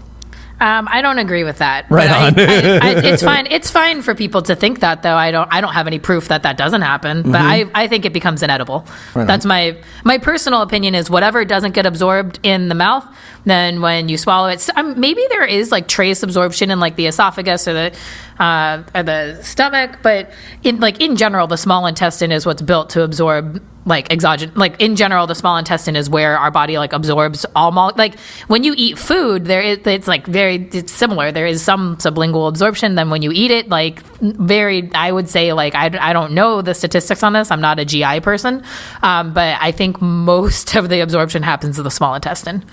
I don't agree with that. Right on. It's fine. It's fine for people to think that, though. I don't have any proof that doesn't happen. But I think it becomes inedible. Right. That's my personal opinion. Is whatever doesn't get absorbed in the mouth, then when you swallow it, maybe there is like trace absorption in like the esophagus or the stomach. But in general, the small intestine is what's built to absorb like exogenous. Like in general, the small intestine is where our body like absorbs all like when you eat food, it's similar. There is some sublingual absorption. Then when you eat it, I would say like I don't know the statistics on this. I'm not a GI person, but I think most of the absorption happens in the small intestine.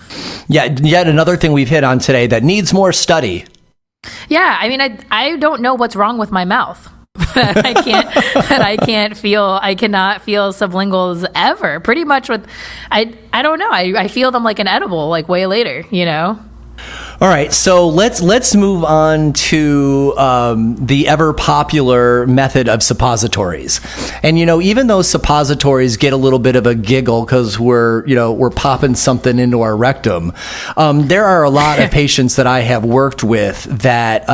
Yeah, yet another thing we've hit on today that needs more study. Yeah, I mean, I don't know what's wrong with my mouth. I cannot feel sublinguals ever. Pretty much I don't know. I feel them like an edible, like way later, All right, so let's move on to the ever popular method of suppositories. And even though suppositories get a little bit of a giggle because we're popping something into our rectum, there are a lot of patients that I have worked with that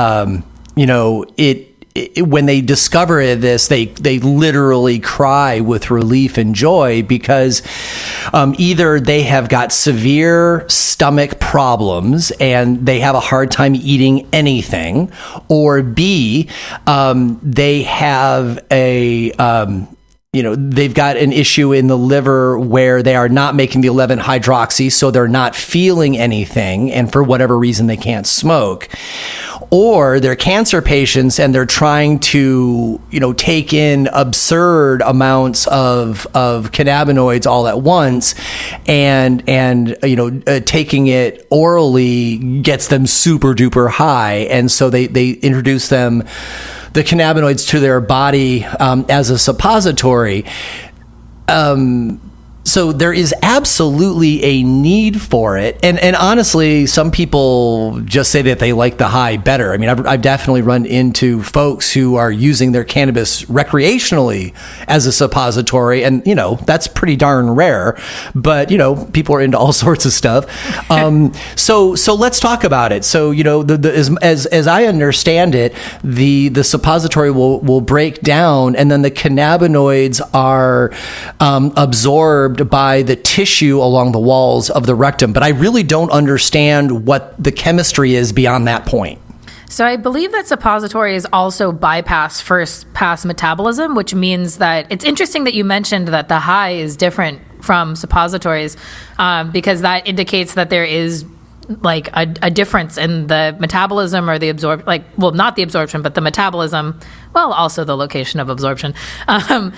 when they discover this, they literally cry with relief and joy because either they have got severe stomach problems and they have a hard time eating anything, or B, they have they've got an issue in the liver where they are not making the 11-hydroxy, so they're not feeling anything, and for whatever reason they can't smoke. Or they're cancer patients and they're trying to, take in absurd amounts of cannabinoids all at once, and taking it orally gets them super duper high, and so they introduce them the cannabinoids to their body as a suppository. So there is absolutely a need for it. And honestly, some people just say that they like the high better. I mean, I've definitely run into folks who are using their cannabis recreationally as a suppository. And, that's pretty darn rare. But, people are into all sorts of stuff. So let's talk about it. So, as I understand it, the suppository will break down, and then the cannabinoids are absorbed absorbed by the tissue along the walls of the rectum, but I really don't understand what the chemistry is beyond that point. So I believe that suppositories also bypass first pass metabolism, which means that it's interesting that you mentioned that the high is different from suppositories, because that indicates that there is like a difference in the metabolism or the not the absorption, but the metabolism, well, also the location of absorption, so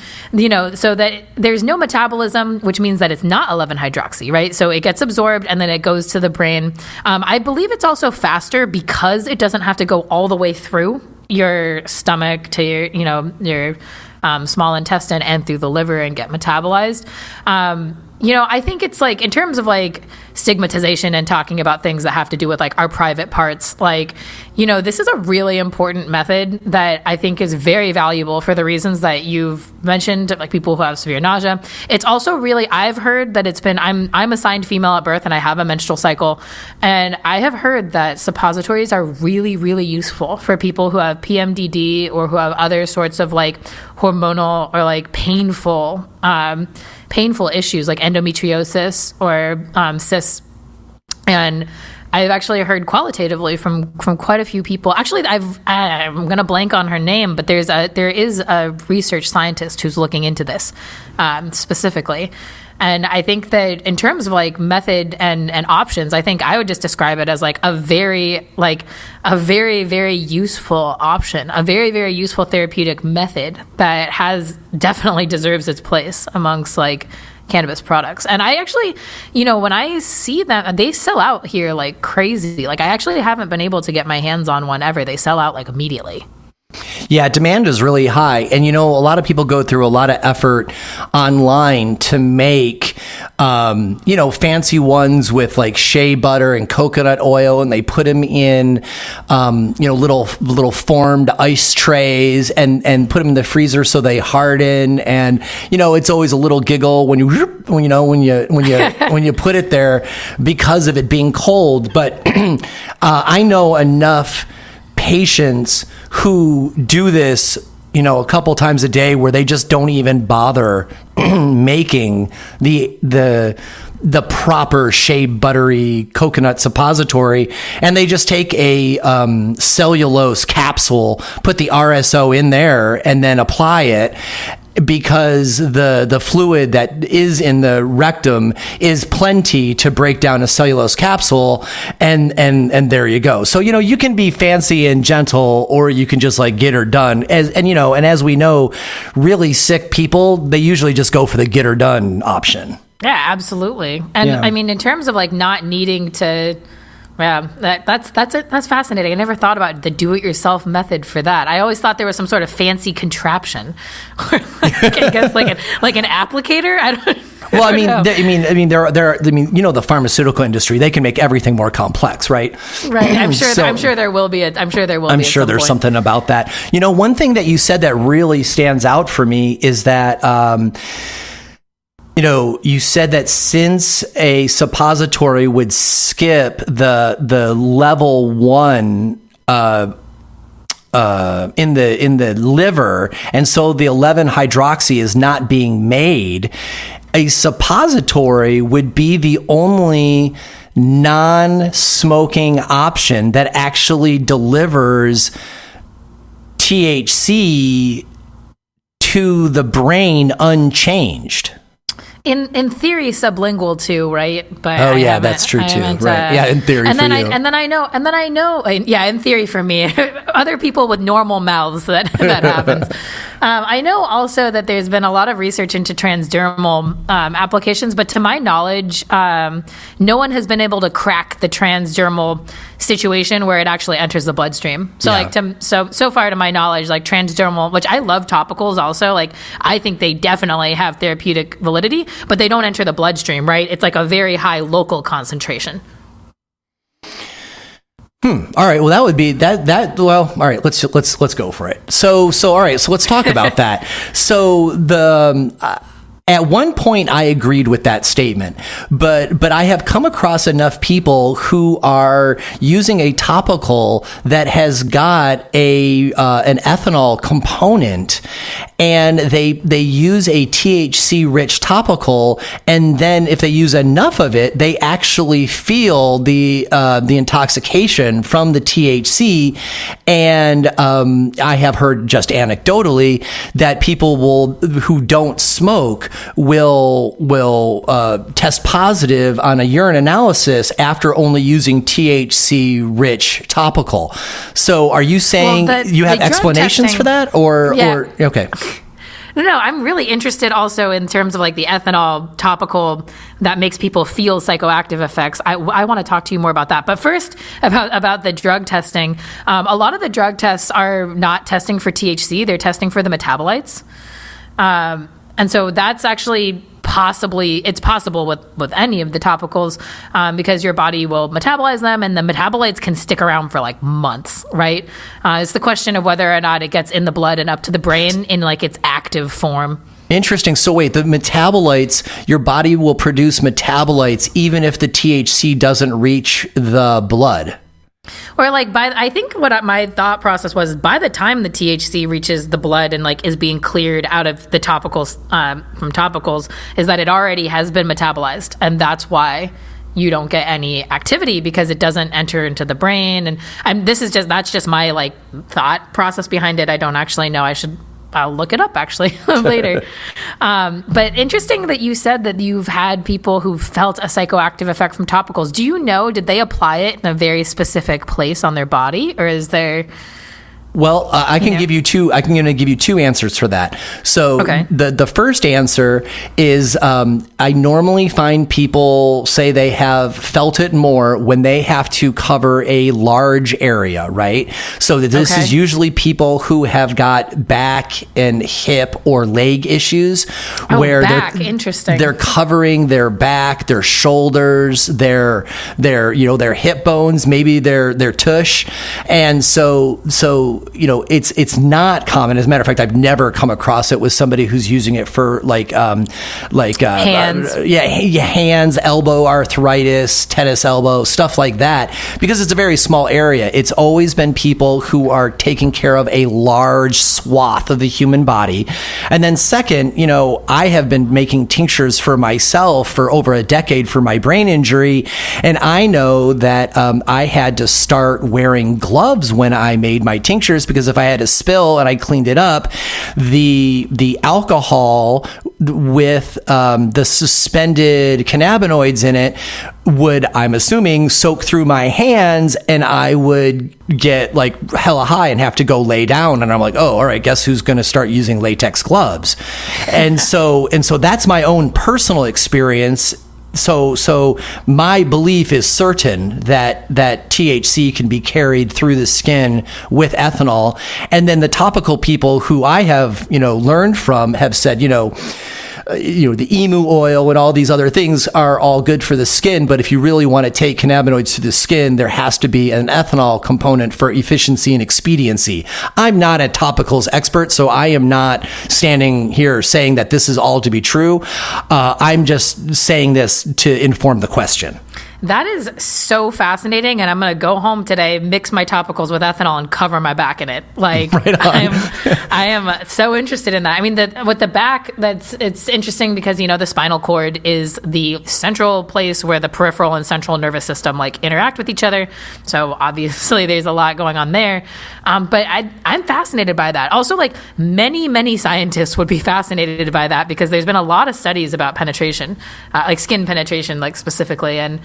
that there's no metabolism, which means that it's not 11-hydroxy, right? So it gets absorbed and then it goes to the brain. I believe it's also faster because it doesn't have to go all the way through your stomach to your small intestine and through the liver and get metabolized. I think it's like, in terms of like stigmatization and talking about things that have to do with like our private parts, this is a really important method that I think is very valuable for the reasons that you've mentioned, like people who have severe nausea. It's also really, I've heard that I'm assigned female at birth and I have a menstrual cycle. And I have heard that suppositories are really, really useful for people who have PMDD or who have other sorts of like hormonal or like painful issues like endometriosis or cysts. And I've actually heard qualitatively from quite a few people. Actually, I'm going to blank on her name, but there is a research scientist who's looking into this specifically. And I think that in terms of like method and options, I think I would just describe it as like a very, very useful option, a very, very useful therapeutic method that definitely deserves its place amongst like cannabis products. And I actually, when I see them, they sell out here like crazy. Like I actually haven't been able to get my hands on one ever. They sell out like immediately. Yeah, demand is really high. And, a lot of people go through a lot of effort online to make, fancy ones with like shea butter and coconut oil, and they put them in, little formed ice trays and put them in the freezer so they harden. And, it's always a little giggle when you put it there because of it being cold. But I know enough patients who do this, a couple times a day where they just don't even bother making the proper shea buttery coconut suppository, and they just take a cellulose capsule, put the RSO in there, and then apply it, because the fluid that is in the rectum is plenty to break down a cellulose capsule, and there you go. So you can be fancy and gentle, or you can just like get her done. And as we know, really sick people, they usually just go for the get her done option. Yeah, absolutely. And I mean, in terms of like not needing to. Yeah, that's it. That's fascinating. I never thought about the do-it-yourself method for that. I always thought there was some sort of fancy contraption, or I guess like an applicator. Well, the pharmaceutical industry, they can make everything more complex, right? Right. I'm sure there will be. I'm sure there's something about that. One thing that you said that really stands out for me is that. You said that since a suppository would skip the level 1 in the liver, and so the 11-hydroxy is not being made, a suppository would be the only non-smoking option that actually delivers THC to the brain unchanged. In theory, sublingual too, right? But that's true too, right? Yeah, in theory for you. And then I know. Yeah, in theory for me, other people with normal mouths that happens. I know also that there's been a lot of research into transdermal applications, but to my knowledge, no one has been able to crack the transdermal situation where it actually enters the bloodstream. So so far to my knowledge, like transdermal, which I love topicals also, like I think they definitely have therapeutic validity, but they don't enter the bloodstream, right? It's like a very high local concentration. All right. Well, that would be that. Well, all right. Let's go for it. So all right. So let's talk about that. So At one point, I agreed with that statement, but I have come across enough people who are using a topical that has got an ethanol component, and they use a THC-rich topical, and then if they use enough of it, they actually feel the intoxication from the THC. And I have heard just anecdotally that people who don't smoke will test positive on a urine analysis after only using THC-rich topical. So are you saying you have explanations for that? Or okay. No, I'm really interested also in terms of like the ethanol topical that makes people feel psychoactive effects. I want to talk to you more about that. But first, about the drug testing. A lot of the drug tests are not testing for THC. They're testing for the metabolites. And so that's actually it's possible with any of the topicals because your body will metabolize them, and the metabolites can stick around for like months, right? It's the question of whether or not it gets in the blood and up to the brain in like its active form. Interesting. So wait, the metabolites, your body will produce metabolites even if the THC doesn't reach the blood. Or like I think what my thought process was, by the time the THC reaches the blood and like is being cleared out of the topicals from topicals, is that it already has been metabolized, and that's why you don't get any activity because it doesn't enter into the brain. And that's just my like thought process behind it. I don't actually know. I'll look it up actually later. But interesting that you said that you've had people who felt a psychoactive effect from topicals. Do you know, did they apply it in a very specific place on their body, or is there... Well, I can give you two. I can give you two answers for that. So the first answer is I normally find people say they have felt it more when they have to cover a large area, right? So this is usually people who have got back and hip or leg issues, where they're covering their back, their shoulders, their hip bones, maybe their tush, and so it's not common. As a matter of fact, I've never come across it with somebody who's using it for hands, hands, elbow arthritis, tennis elbow, stuff like that, because it's a very small area. It's always been people who are taking care of a large swath of the human body. And then second, I have been making tinctures for myself for over a decade for my brain injury, and I know that I had to start wearing gloves when I made my tinctures, because if I had a spill and I cleaned it up, the alcohol with the suspended cannabinoids in it would, I'm assuming, soak through my hands, and I would get like hella high and have to go lay down. And I'm like, oh, all right, guess who's going to start using latex gloves? and so that's my own personal experience. So my belief is certain that THC can be carried through the skin with ethanol. And then the topical people who I have, learned from have said, the emu oil and all these other things are all good for the skin. But if you really want to take cannabinoids to the skin, there has to be an ethanol component for efficiency and expediency. I'm not a topicals expert, so I am not standing here saying that this is all to be true. I'm just saying this to inform the question. That is so fascinating, and I'm going to go home today, mix my topicals with ethanol, and cover my back in it. Like, right on. I am so interested in that. I mean, with the back, it's interesting because, the spinal cord is the central place where the peripheral and central nervous system like interact with each other. So obviously, there's a lot going on there. But I'm fascinated by that. Also, like many scientists would be fascinated by that, because there's been a lot of studies about penetration, like skin penetration, like specifically, and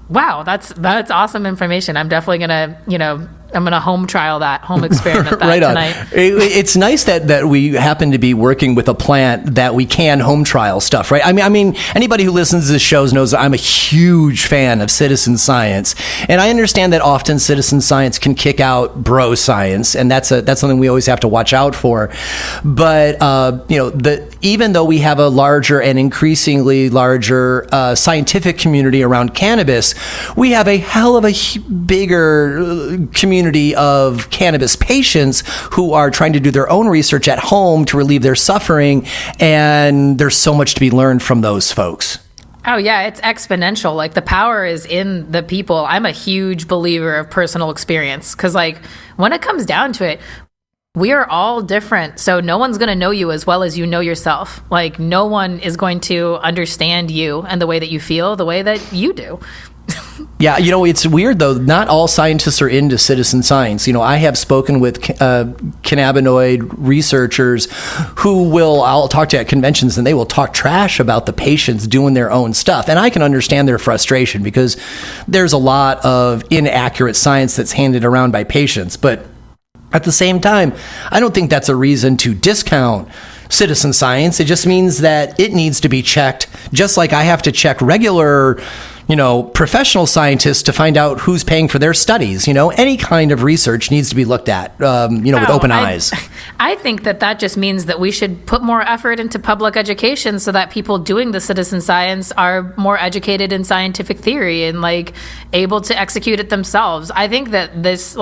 wow, that's awesome information. I'm definitely gonna, I'm going to home experiment that right on. tonight. It's nice that we happen to be working with a plant that we can home trial stuff, right? I mean, anybody who listens to this show knows that I'm a huge fan of citizen science, and I understand that often citizen science can kick out bro science, and that's something we always have to watch out for. But even though we have a larger and increasingly larger scientific community around cannabis, we have a hell of a bigger community community of cannabis patients who are trying to do their own research at home to relieve their suffering. And there's so much to be learned from those folks. Oh, yeah, it's exponential. Like, the power is in the people. I'm a huge believer of personal experience because, like, when it comes down to it, we are all different. So no one's going to know you as well as you know yourself. Like, no one is going to understand you and the way that you feel the way that you do. Yeah, it's weird, though. Not all scientists are into citizen science. I have spoken with cannabinoid researchers who I'll talk to at conventions, and they will talk trash about the patients doing their own stuff. And I can understand their frustration because there's a lot of inaccurate science that's handed around by patients. But at the same time, I don't think that's a reason to discount citizen science. It just means that it needs to be checked, just like I have to check regular professional scientists to find out who's paying for their studies. Any kind of research needs to be looked at, with open eyes. I think that just means that we should put more effort into public education so that people doing the citizen science are more educated in scientific theory and able to execute it themselves. I think that this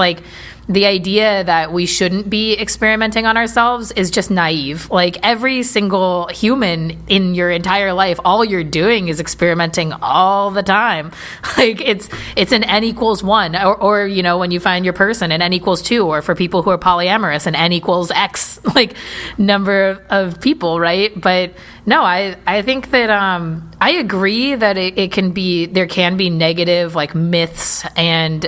the idea that we shouldn't be experimenting on ourselves is just naive. Every single human in your entire life, all you're doing is experimenting all the time. It's an N equals 1, or when you find your person, an N equals 2, or for people who are polyamorous, an N equals X, number of people, right? But no, I think that I agree that there can be negative myths and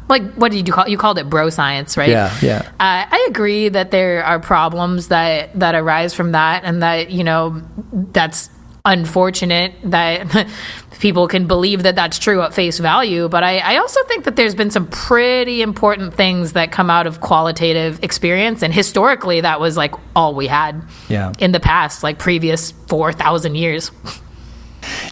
what did you call you called it bro science, right? Yeah. I agree that there are problems that arise from that, and that that's unfortunate that people can believe that that's true at face value. But I also think that there's been some pretty important things that come out of qualitative experience, and historically that was all we had in the past, previous 4,000 years.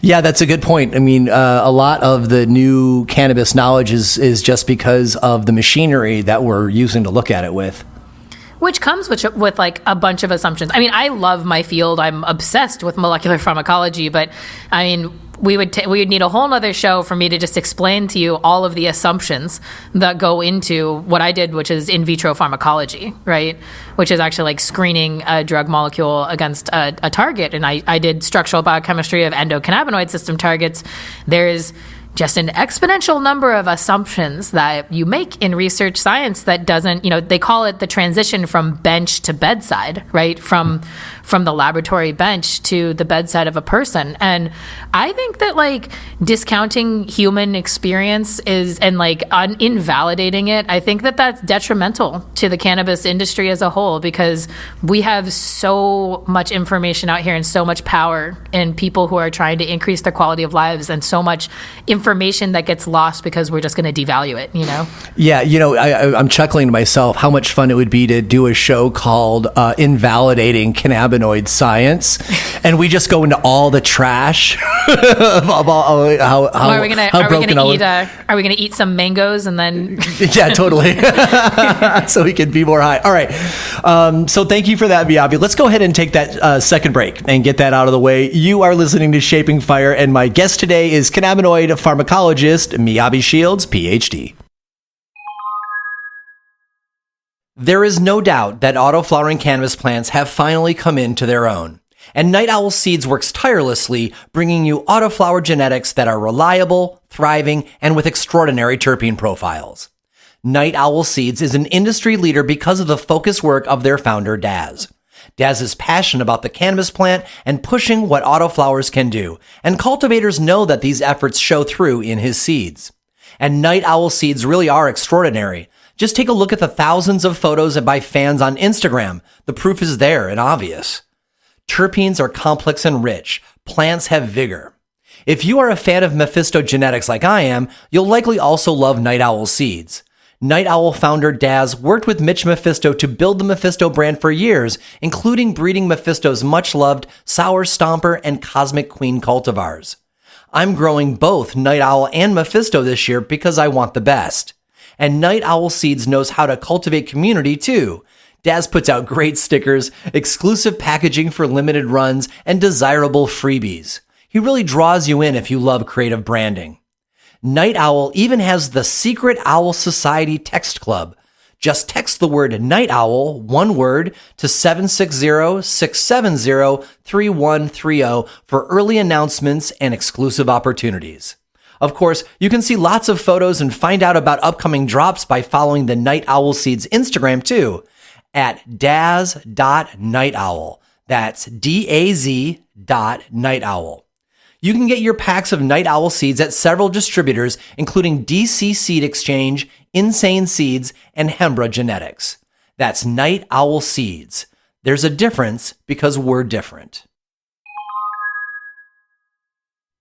Yeah, that's a good point. I mean, a lot of the new cannabis knowledge is just because of the machinery that we're using to look at it with. Which comes with a bunch of assumptions. I mean, I love my field. I'm obsessed with molecular pharmacology, but I mean, we would need a whole nother show for me to just explain to you all of the assumptions that go into what I did, which is in vitro pharmacology, right? Which is actually screening a drug molecule against a target. And I did structural biochemistry of endocannabinoid system targets. There's just an exponential number of assumptions that you make in research science that doesn't, they call it the transition from bench to bedside, right? From the laboratory bench to the bedside of a person. And I think that discounting human experience and invalidating it, I think that that's detrimental to the cannabis industry as a whole, because we have so much information out here and so much power in people who are trying to increase their quality of lives, and so much information that gets lost because we're just going to devalue it, Yeah, I'm chuckling to myself how much fun it would be to do a show called Invalidating Cannabinoid Science, and we just go into all the trash about how are we gonna eat some mangoes and then yeah, totally. So we can be more high. All right, so thank you for that, Miyabe. Let's go ahead and take that second break and get that out of the way. You are listening to Shaping Fire, and my guest today is cannabinoid pharmacologist Miyabe Shields PhD. There is no doubt that auto-flowering cannabis plants have finally come into their own. And Night Owl Seeds works tirelessly, bringing you autoflower genetics that are reliable, thriving, and with extraordinary terpene profiles. Night Owl Seeds is an industry leader because of the focused work of their founder, Daz. Daz is passionate about the cannabis plant and pushing what autoflowers can do, and cultivators know that these efforts show through in his seeds. And Night Owl Seeds really are extraordinary. Just take a look at the thousands of photos by fans on Instagram. The proof is there and obvious. Terpenes are complex and rich. Plants have vigor. If you are a fan of Mephisto genetics like I am, you'll likely also love Night Owl Seeds. Night Owl founder Daz worked with Mitch Mephisto to build the Mephisto brand for years, including breeding Mephisto's much-loved Sour Stomper and Cosmic Queen cultivars. I'm growing both Night Owl and Mephisto this year because I want the best. And Night Owl Seeds knows how to cultivate community too. Daz puts out great stickers, exclusive packaging for limited runs, and desirable freebies. He really draws you in if you love creative branding. Night Owl even has the Secret Owl Society text club. Just text the word Night Owl, one word, to 760-670-3130 for early announcements and exclusive opportunities. Of course, you can see lots of photos and find out about upcoming drops by following the Night Owl Seeds Instagram too, at daz.nightowl. That's DAZ.nightowl. You can get your packs of Night Owl seeds at several distributors, including DC Seed Exchange, Insane Seeds, and Hembra Genetics. That's Night Owl Seeds. There's a difference because we're different.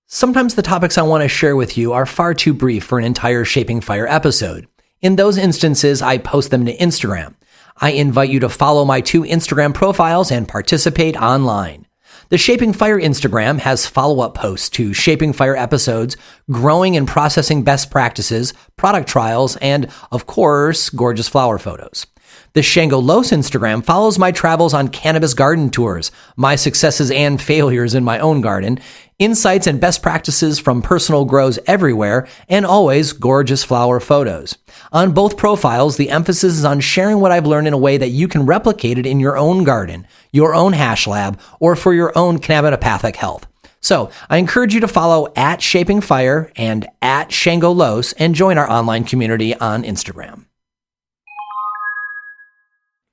Sometimes the topics I want to share with you are far too brief for an entire Shaping Fire episode. In those instances, I post them to Instagram. I invite you to follow my 2 Instagram profiles and participate online. The Shaping Fire Instagram has follow-up posts to Shaping Fire episodes, growing and processing best practices, product trials, and, of course, gorgeous flower photos. The Shango Los Instagram follows my travels on cannabis garden tours, my successes and failures in my own garden, insights and best practices from personal grows everywhere, and always gorgeous flower photos. On both profiles, the emphasis is on sharing what I've learned in a way that you can replicate it in your own garden, your own hash lab, or for your own cannabinopathic health. So I encourage you to follow at Shaping Fire and at Shango Los and join our online community on Instagram.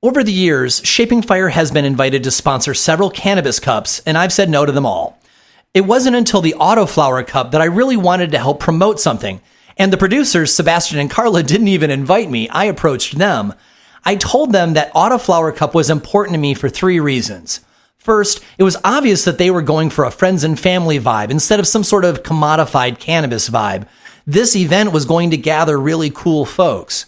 Over the years, Shaping Fire has been invited to sponsor several cannabis cups, and I've said no to them all. It wasn't until the Autoflower Cup that I really wanted to help promote something, and the producers, Sebastian and Carla, didn't even invite me. I approached them. I told them that Autoflower Cup was important to me for 3 reasons. First, it was obvious that they were going for a friends and family vibe instead of some sort of commodified cannabis vibe. This event was going to gather really cool folks.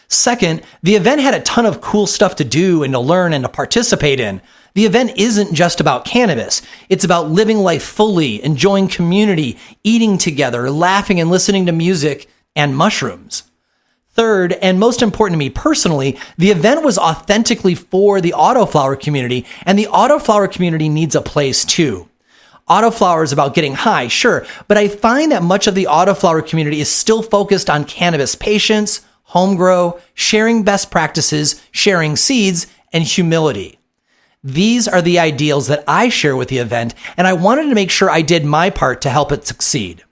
Second, the event had a ton of cool stuff to do and to learn and to participate in. The event isn't just about cannabis. It's about living life fully, enjoying community, eating together, laughing and listening to music, and mushrooms. Third, and most important to me personally, the event was authentically for the autoflower community, and the autoflower community needs a place too. Autoflower is about getting high, sure, but I find that much of the autoflower community is still focused on cannabis patience, home grow, sharing best practices, sharing seeds, and humility. These are the ideals that I share with the event, and I wanted to make sure I did my part to help it succeed.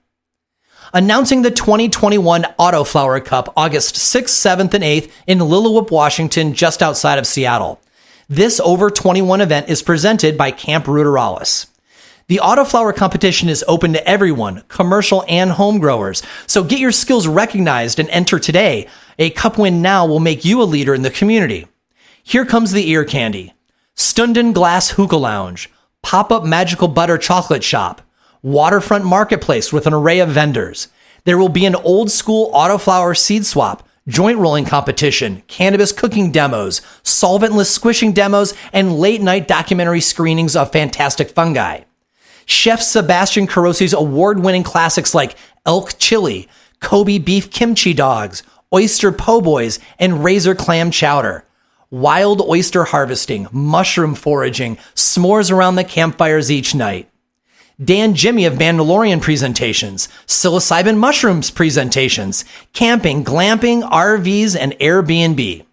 Announcing the 2021 Autoflower Cup August 6th, 7th, and 8th in Lillooet, Washington, just outside of Seattle. This over 21 event is presented by Camp Ruderalis. The Autoflower competition is open to everyone, commercial and home growers, so get your skills recognized and enter today. A cup win now will make you a leader in the community. Here comes the ear candy. Stunden Glass Hookah Lounge, pop-up magical butter chocolate shop, waterfront marketplace with an array of vendors. There will be an old school autoflower seed swap, joint rolling competition, cannabis cooking demos, solventless squishing demos, and late night documentary screenings of fantastic fungi. Chef Sebastian Carosi's award-winning classics like elk chili, Kobe beef kimchi dogs, oyster po' boys, and razor clam chowder. Wild oyster harvesting, mushroom foraging, s'mores around the campfires each night. Dan Jimmy of Mandalorian presentations, psilocybin mushrooms presentations, camping, glamping, RVs, and Airbnb.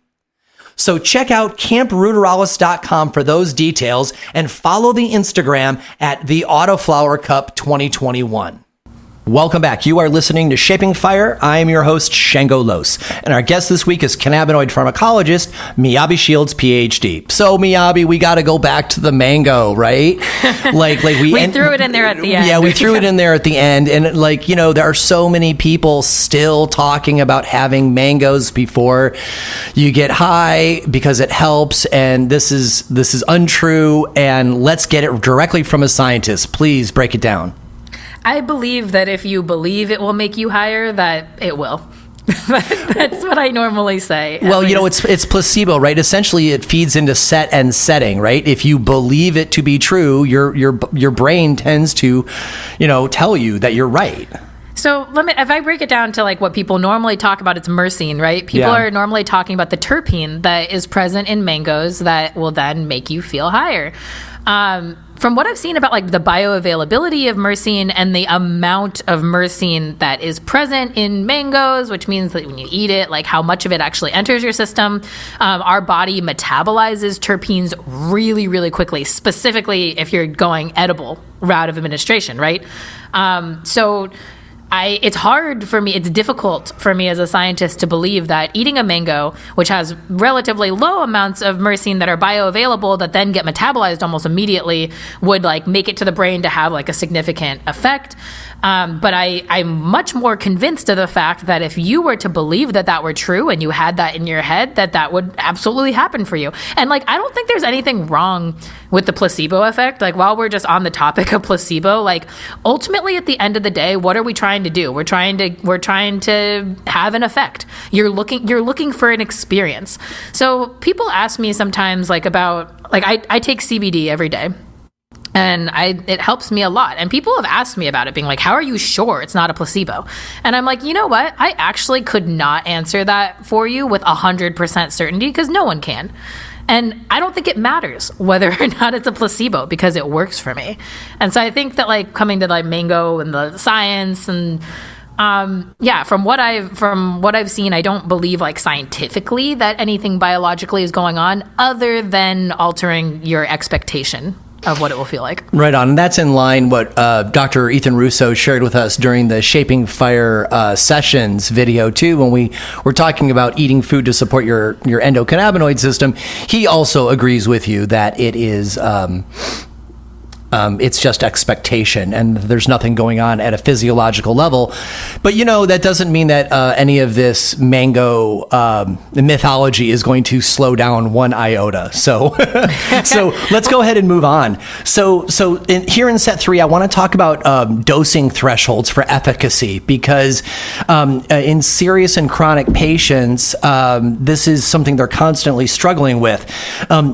So check out campruderalis.com for those details and follow the Instagram at the Autoflower Cup 2021. Welcome back. You are listening to Shaping Fire. I am your host, Shango Los. And our guest this week is cannabinoid pharmacologist, Miyabe Shields PhD. So, Miyabe, we got to go back to the mango, right? We threw it in there at the end. Yeah, we threw it in there at the end. And there are so many people still talking about having mangoes before you get high because it helps. And this is untrue. And let's get it directly from a scientist. Please break it down. I believe that if you believe it will make you higher, that it will. That's what I normally say. Well, it's placebo, right? Essentially, it feeds into set and setting, right? If you believe it to be true, your brain tends to, tell you that you're right. So if I break it down to what people normally talk about, it's myrcene, right? People are normally talking about the terpene that is present in mangoes that will then make you feel higher. From what I've seen about like the bioavailability of myrcene and the amount of myrcene that is present in mangoes, which means that when you eat it, like how much of it actually enters your system, our body metabolizes terpenes really, really quickly, specifically if you're going edible route of administration, right? It's hard for me, it's difficult for me as a scientist to believe that eating a mango, which has relatively low amounts of myrcene that are bioavailable that then get metabolized almost immediately, would like make it to the brain to have like a significant effect. But I'm much more convinced of the fact that if you were to believe that that were true and you had that in your head, that would absolutely happen for you. And like, I don't think there's anything wrong with the placebo effect. Like, while we're just on the topic of placebo, like ultimately at the end of the day, what are we trying to do? We're trying to have an effect. You're looking for an experience. So people ask me sometimes like about, like I take CBD every day. And it helps me a lot. And people have asked me about it, being like, how are you sure it's not a placebo? And I'm like, you know what? I actually could not answer that for you with 100% certainty, because no one can. And I don't think it matters whether or not it's a placebo, because it works for me. And so I think that like coming to like mango and the science and from what I've seen, I don't believe like scientifically that anything biologically is going on other than altering your expectation of what it will feel like. Right on. And that's in line what Dr. Ethan Russo shared with us during the Shaping Fire sessions video too, when we were talking about eating food to support your endocannabinoid system. He also agrees with you that it is it's just expectation, and there's nothing going on at a physiological level. But, that doesn't mean that any of this mango mythology is going to slow down one iota. So let's go ahead and move on. So here in set 3, I want to talk about dosing thresholds for efficacy, because in serious and chronic patients, this is something they're constantly struggling with.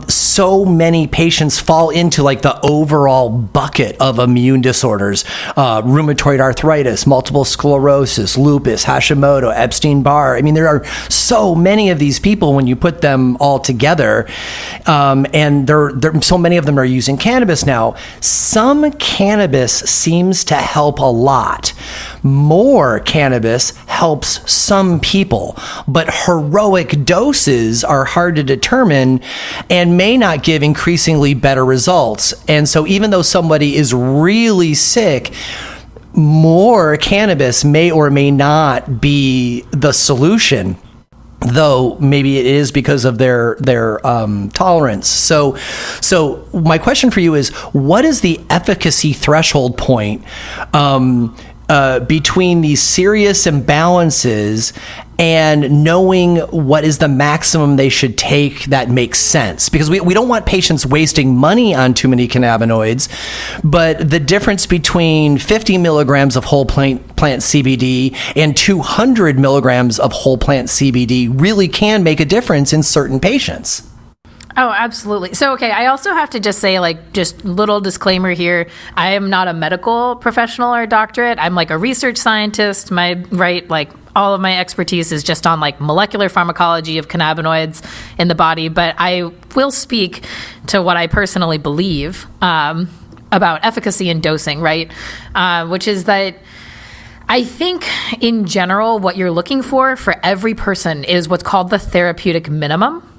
So many patients fall into like the overall bucket of immune disorders, rheumatoid arthritis, multiple sclerosis, lupus, Hashimoto, Epstein-Barr. I mean, there are so many of these people when you put them all together, and so many of them are using cannabis now. Some cannabis seems to help a lot. More cannabis helps some people, but heroic doses are hard to determine and may not give increasingly better results. And so even though somebody is really sick, more cannabis may or may not be the solution, though maybe it is because of their tolerance. So my question for you is, what is the efficacy threshold point between these serious imbalances and knowing what is the maximum they should take that makes sense? Because we don't want patients wasting money on too many cannabinoids, but the difference between 50 milligrams of whole plant CBD and 200 milligrams of whole plant CBD really can make a difference in certain patients. Oh, absolutely. So, okay, I also have to just say, like, just little disclaimer here. I am not a medical professional or doctorate. I'm like a research scientist. All of my expertise is just on like molecular pharmacology of cannabinoids in the body. But I will speak to what I personally believe about efficacy and dosing, right? Which is that I think in general, what you're looking for every person is what's called the therapeutic minimum.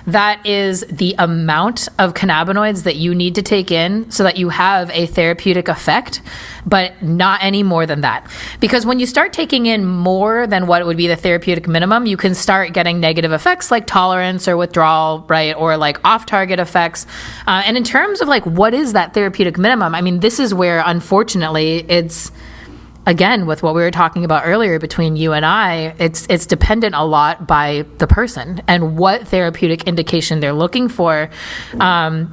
That is the amount of cannabinoids that you need to take in so that you have a therapeutic effect, but not any more than that. Because when you start taking in more than what would be the therapeutic minimum, you can start getting negative effects like tolerance or withdrawal, right? Or like off-target effects. And in terms of like, what is that therapeutic minimum? I mean, this is where, unfortunately, it's, again, with what we were talking about earlier between you and I, it's dependent a lot by the person and what therapeutic indication they're looking for. And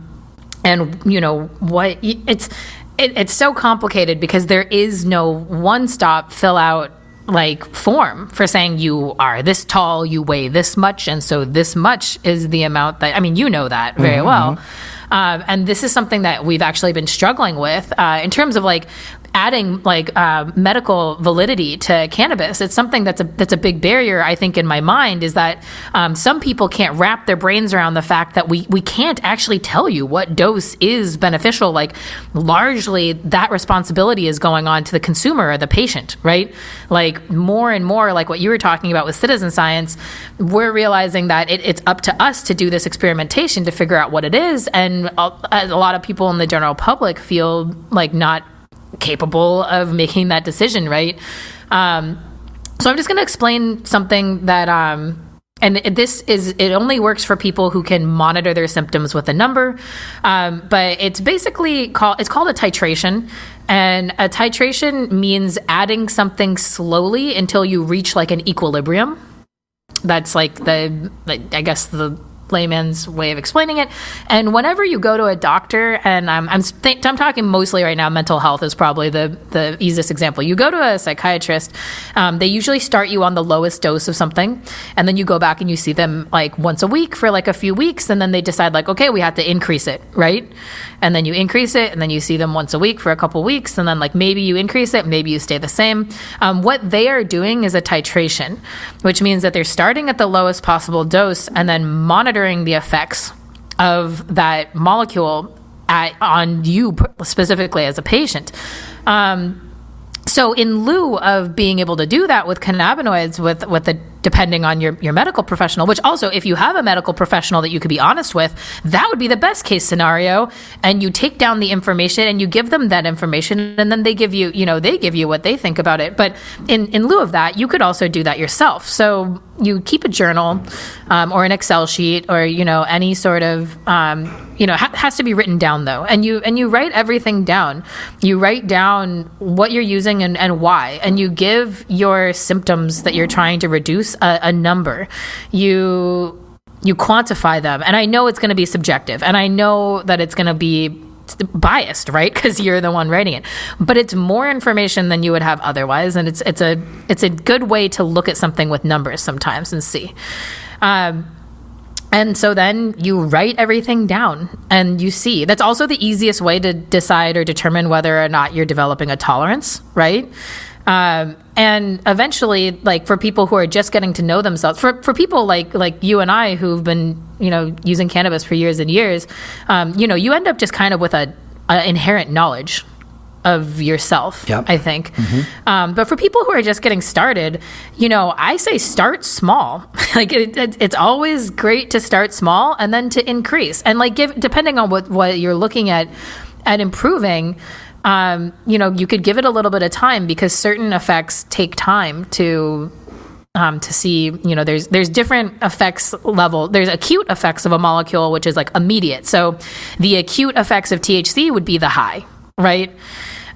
what it's so complicated because there is no one-stop fill out like form for saying you are this tall, you weigh this much, and so this much is the amount that, I mean, you know that very well. And this is something that we've actually been struggling with in terms of like adding like medical validity to cannabis. It's something that's a big barrier, I think, in my mind, is that some people can't wrap their brains around the fact that we can't actually tell you what dose is beneficial. Like, largely that responsibility is going on to the consumer or the patient, right? Like, more and more, like what you were talking about with citizen science, we're realizing that it's up to us to do this experimentation to figure out what it is. And a lot of people in the general public feel like not capable of making that decision, right? So I'm just going to explain something that, and it only works for people who can monitor their symptoms with a number, but it's basically called a titration. And a titration means adding something slowly until you reach like an equilibrium. That's like the layman's way of explaining it. And whenever you go to a doctor, and I'm talking mostly right now, mental health is probably the easiest example. You go to a psychiatrist, they usually start you on the lowest dose of something, and then you go back and you see them like once a week for like a few weeks, and then they decide like, okay, we have to increase it, right? And then you increase it, and then you see them once a week for a couple weeks, and then like maybe you increase it, maybe you stay the same. What they are doing is a titration, which means that they're starting at the lowest possible dose and then monitoring the effects of that molecule on you specifically as a patient. So in lieu of being able to do that with cannabinoids, depending on your medical professional, which also, if you have a medical professional that you could be honest with, that would be the best case scenario. And you take down the information and you give them that information, and then they give you what they think about it. But in lieu of that, you could also do that yourself. So you keep a journal or an Excel sheet, or any sort of has to be written down though, and you write everything down. You write down what you're using and why, and you give your symptoms that you're trying to reduce a number. You quantify them, and I know it's going to be subjective, and I know that it's going to be biased, right? Because you're the one writing it, but it's more information than you would have otherwise, and it's a good way to look at something with numbers sometimes and see. And so then you write everything down and you see. That's also the easiest way to decide or determine whether or not you're developing a tolerance, right? And eventually, like for people who are just getting to know themselves, for people like you and I who've been, using cannabis for years and years, you end up just kind of with a inherent knowledge of yourself, yep. I think. Mm-hmm. But for people who are just getting started, I say start small. Like it's always great to start small and then to increase, and like depending on what you're looking at improving, you could give it a little bit of time, because certain effects take time to see. There's different effects level. There's acute effects of a molecule, which is like immediate. So the acute effects of THC would be the high, right?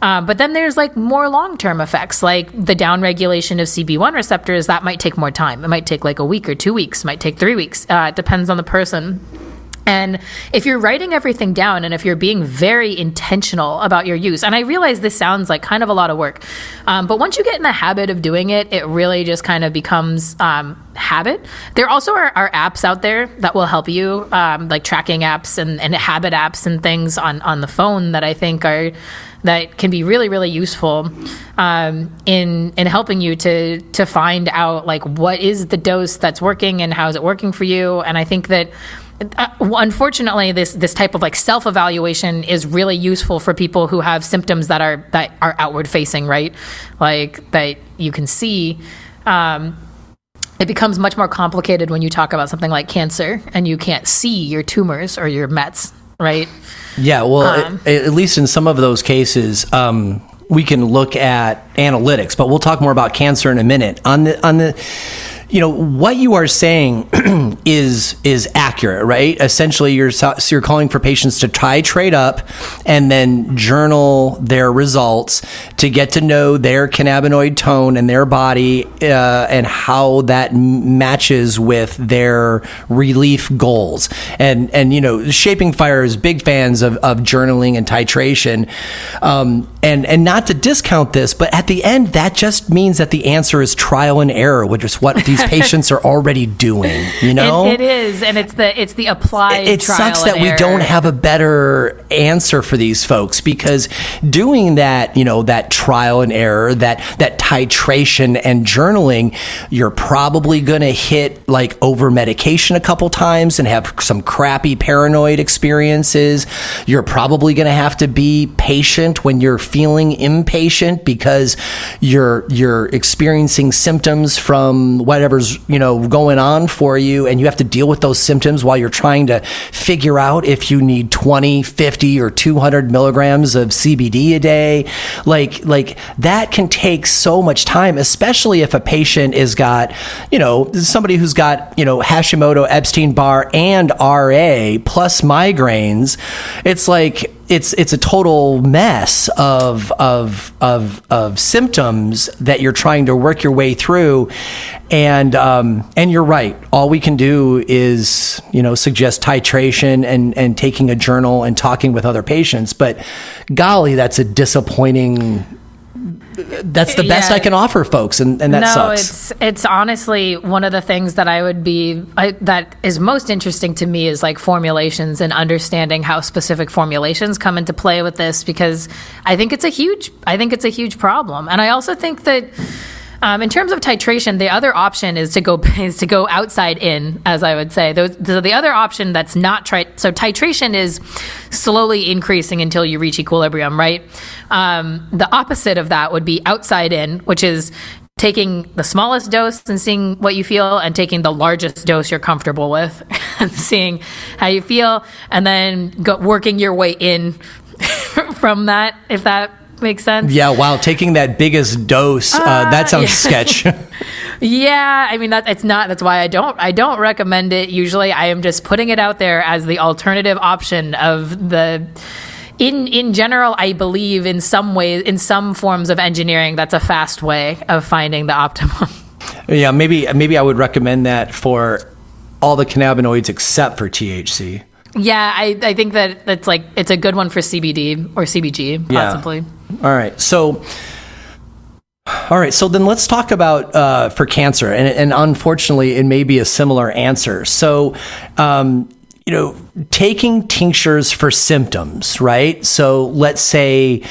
But then there's like more long-term effects, like the downregulation of CB1 receptors. That might take more time. It might take like a week or 2 weeks. It might take 3 weeks. It depends on the person. And if you're writing everything down, and if you're being very intentional about your use, and I realize this sounds like kind of a lot of work, but once you get in the habit of doing it, it really just kind of becomes habit. There also are apps out there that will help you, like tracking apps and habit apps and things on the phone that I think that can be really, really useful in helping you to find out like what is the dose that's working and how is it working for you. And I think that unfortunately, this type of like self-evaluation is really useful for people who have symptoms that are outward facing, right? Like that you can see. It becomes much more complicated when you talk about something like cancer and you can't see your tumors or your mets, right? Yeah, well, at least in some of those cases, we can look at analytics, but we'll talk more about cancer in a minute. On the what you are saying is accurate, right? Essentially, you're calling for patients to titrate up and then journal their results to get to know their cannabinoid tone and their body and how that matches with their relief goals. And Shaping Fire is big fans of journaling and titration. And not to discount this, but at the end, that just means that the answer is trial and error, which is what these these patients are already doing, you know? It is, and it's the applied it trial sucks that and we error. don't have a better answer for these folks, because doing that, you know, that trial and error, that titration and journaling, you're probably going to hit like over medication a couple times and have some crappy paranoid experiences. You're probably going to have to be patient when you're feeling impatient because you're experiencing symptoms from whatever's, you know, going on for you, and you have to deal with those symptoms while you're trying to figure out if you need 20, 50 or 200 milligrams of CBD a day. Like that can take so much time, especially if a patient is got, you know, somebody who's got, you know, Hashimoto, Epstein-Barr and RA plus migraines. It's like it's a total mess of symptoms that you're trying to work your way through, and you're right. All we can do is, you know, suggest titration and taking a journal and talking with other patients. But golly, that's a disappointing. That's the best I can offer folks, and that sucks. It's honestly one of the things that that is most interesting to me is like formulations and understanding how specific formulations come into play with this, because I think it's a huge problem. And I also think that in terms of titration, the other option is to go outside in, as I would say. The other option that's not so titration is slowly increasing until you reach equilibrium, right? The opposite of that would be outside in, which is taking the smallest dose and seeing what you feel, and taking the largest dose you're comfortable with and seeing how you feel, and then working your way in from that, if that makes sense. Yeah, wow, taking that biggest dose, that sounds sketch. Yeah, I mean that's why I don't recommend it usually. I am just putting it out there as the alternative option of the in general. I believe in some ways, in some forms of engineering, that's a fast way of finding the optimum. Yeah, maybe I would recommend that for all the cannabinoids except for THC. Yeah, I think that it's a good one for CBD or CBG, possibly. Yeah. All right. So then let's talk about for cancer, and unfortunately, it may be a similar answer. So, you know, taking tinctures for symptoms, right? So let's say,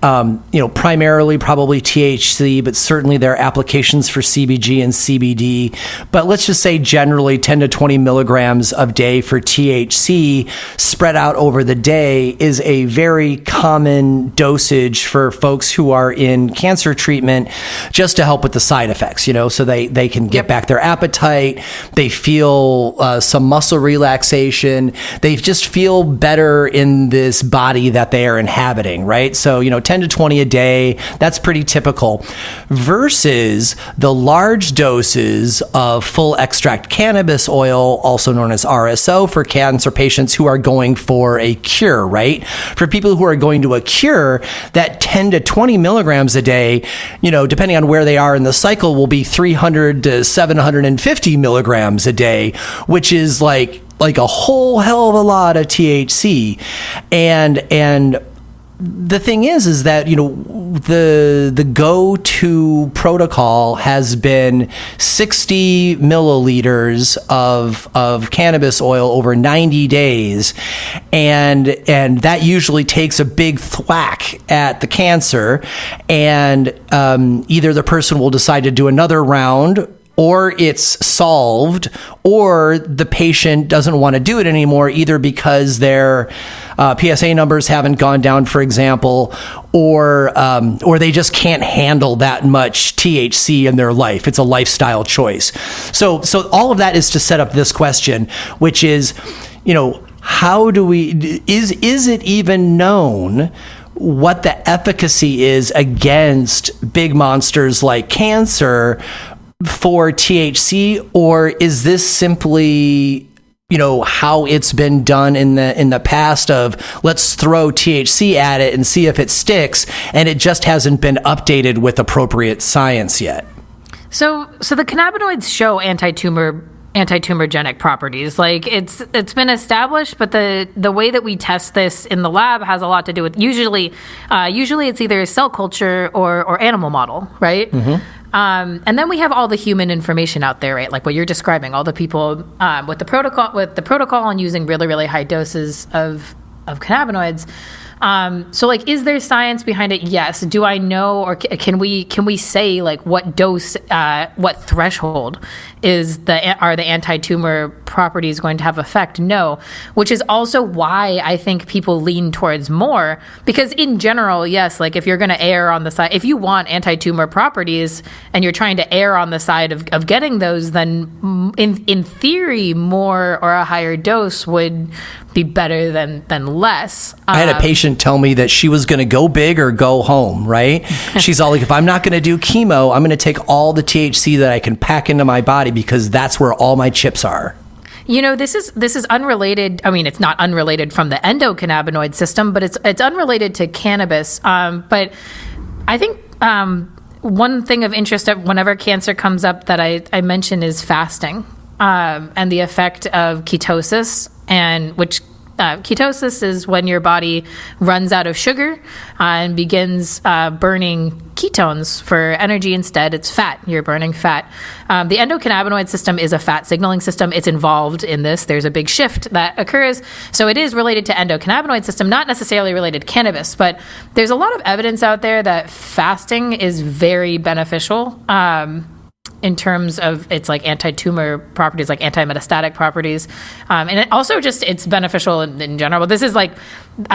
you know, primarily probably THC, but certainly there are applications for CBG and CBD. But let's just say generally 10 to 20 milligrams a day for THC spread out over the day is a very common dosage for folks who are in cancer treatment, just to help with the side effects, you know, so they can get back their appetite. They feel some muscle relaxation. They just feel better in this body that they are inhabiting, right? So, you know, 10 to 20 a day, that's pretty typical. Versus the large doses of full extract cannabis oil, also known as RSO, for cancer patients who are going for a cure, right? For people who are going to a cure, that 10 to 20 milligrams a day, you know, depending on where they are in the cycle, will be 300 to 750 milligrams a day, which is like a whole hell of a lot of THC. And the thing is that, you know, the go-to protocol has been 60 milliliters of cannabis oil over 90 days. And that usually takes a big thwack at the cancer. And either the person will decide to do another round, or it's solved, or the patient doesn't want to do it anymore, either because their PSA numbers haven't gone down, for example, or they just can't handle that much THC in their life. It's a lifestyle choice. So all of that is to set up this question, which is, you know, how do we, is it even known what the efficacy is against big monsters like cancer for THC, or is this simply, you know, how it's been done in the past of let's throw THC at it and see if it sticks, and it just hasn't been updated with appropriate science yet? So the cannabinoids show anti-tumorigenic properties. Like it's been established, but the way that we test this in the lab has a lot to do with usually it's either a cell culture or animal model, right? Mm-hmm. And then we have all the human information out there, right? Like what you're describing, all the people with the protocol and using really, really high doses of cannabinoids. So like, is there science behind it? Yes. Do I know, or can we say like what dose, what threshold are the anti-tumor properties going to have effect? No, which is also why I think people lean towards more, because in general, yes, like if you're going to err on the side, if you want anti-tumor properties and you're trying to err on the side of getting those, then in theory, more or a higher dose would be better than less. I had a patient tell me that she was going to go big or go home, right? She's all like, if I'm not going to do chemo, I'm going to take all the THC that I can pack into my body because that's where all my chips are. You know, this is unrelated. I mean, it's not unrelated from the endocannabinoid system, but it's unrelated to cannabis. But I think one thing of interest whenever cancer comes up that I mention is fasting and the effect of ketosis, and which ketosis is when your body runs out of sugar and begins burning ketones for energy. Instead, it's fat. You're burning fat. The endocannabinoid system is a fat signaling system. It's involved in this. There's a big shift that occurs. So it is related to endocannabinoid system, not necessarily related to cannabis, but there's a lot of evidence out there that fasting is very beneficial in terms of its like anti-tumor properties, like anti-metastatic properties. And it also just, it's beneficial in general. This is like,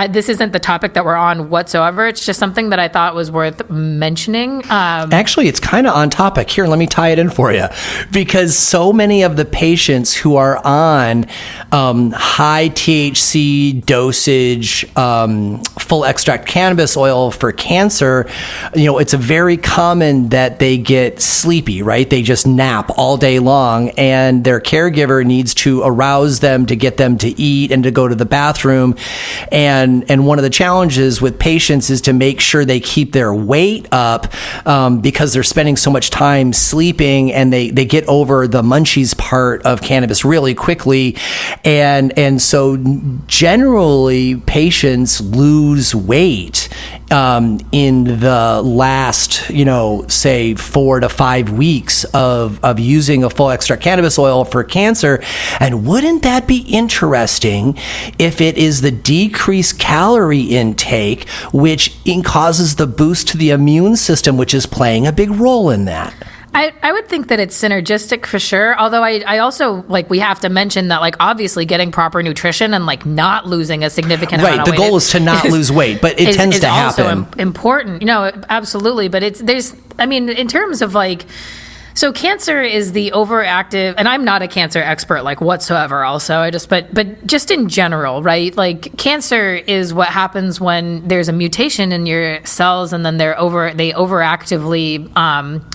this isn't the topic that we're on whatsoever. It's just something that I thought was worth mentioning. Actually, it's kind of on topic. Here, let me tie it in for you. Because so many of the patients who are on high THC dosage, full extract cannabis oil for cancer, you know, it's a very common that they get sleepy, right? They just nap all day long, and their caregiver needs to arouse them to get them to eat and to go to the bathroom. And one of the challenges with patients is to make sure they keep their weight up because they're spending so much time sleeping, and they get over the munchies part of cannabis really quickly. And so generally patients lose weight in the last, you know, say 4 to 5 weeks of using a full extract cannabis oil for cancer. And wouldn't that be interesting if it is the decreased calorie intake which causes the boost to the immune system, which is playing a big role in that? I would think that it's synergistic for sure. Although I also, like, we have to mention that, like, obviously getting proper nutrition and like not losing a significant amount of weight. Right. The goal is to not lose weight, but it tends to happen. It's also important. You know, absolutely. But in terms of like, so cancer is the overactive, and I'm not a cancer expert like whatsoever also, but just in general, right? Like cancer is what happens when there's a mutation in your cells, and then they overactively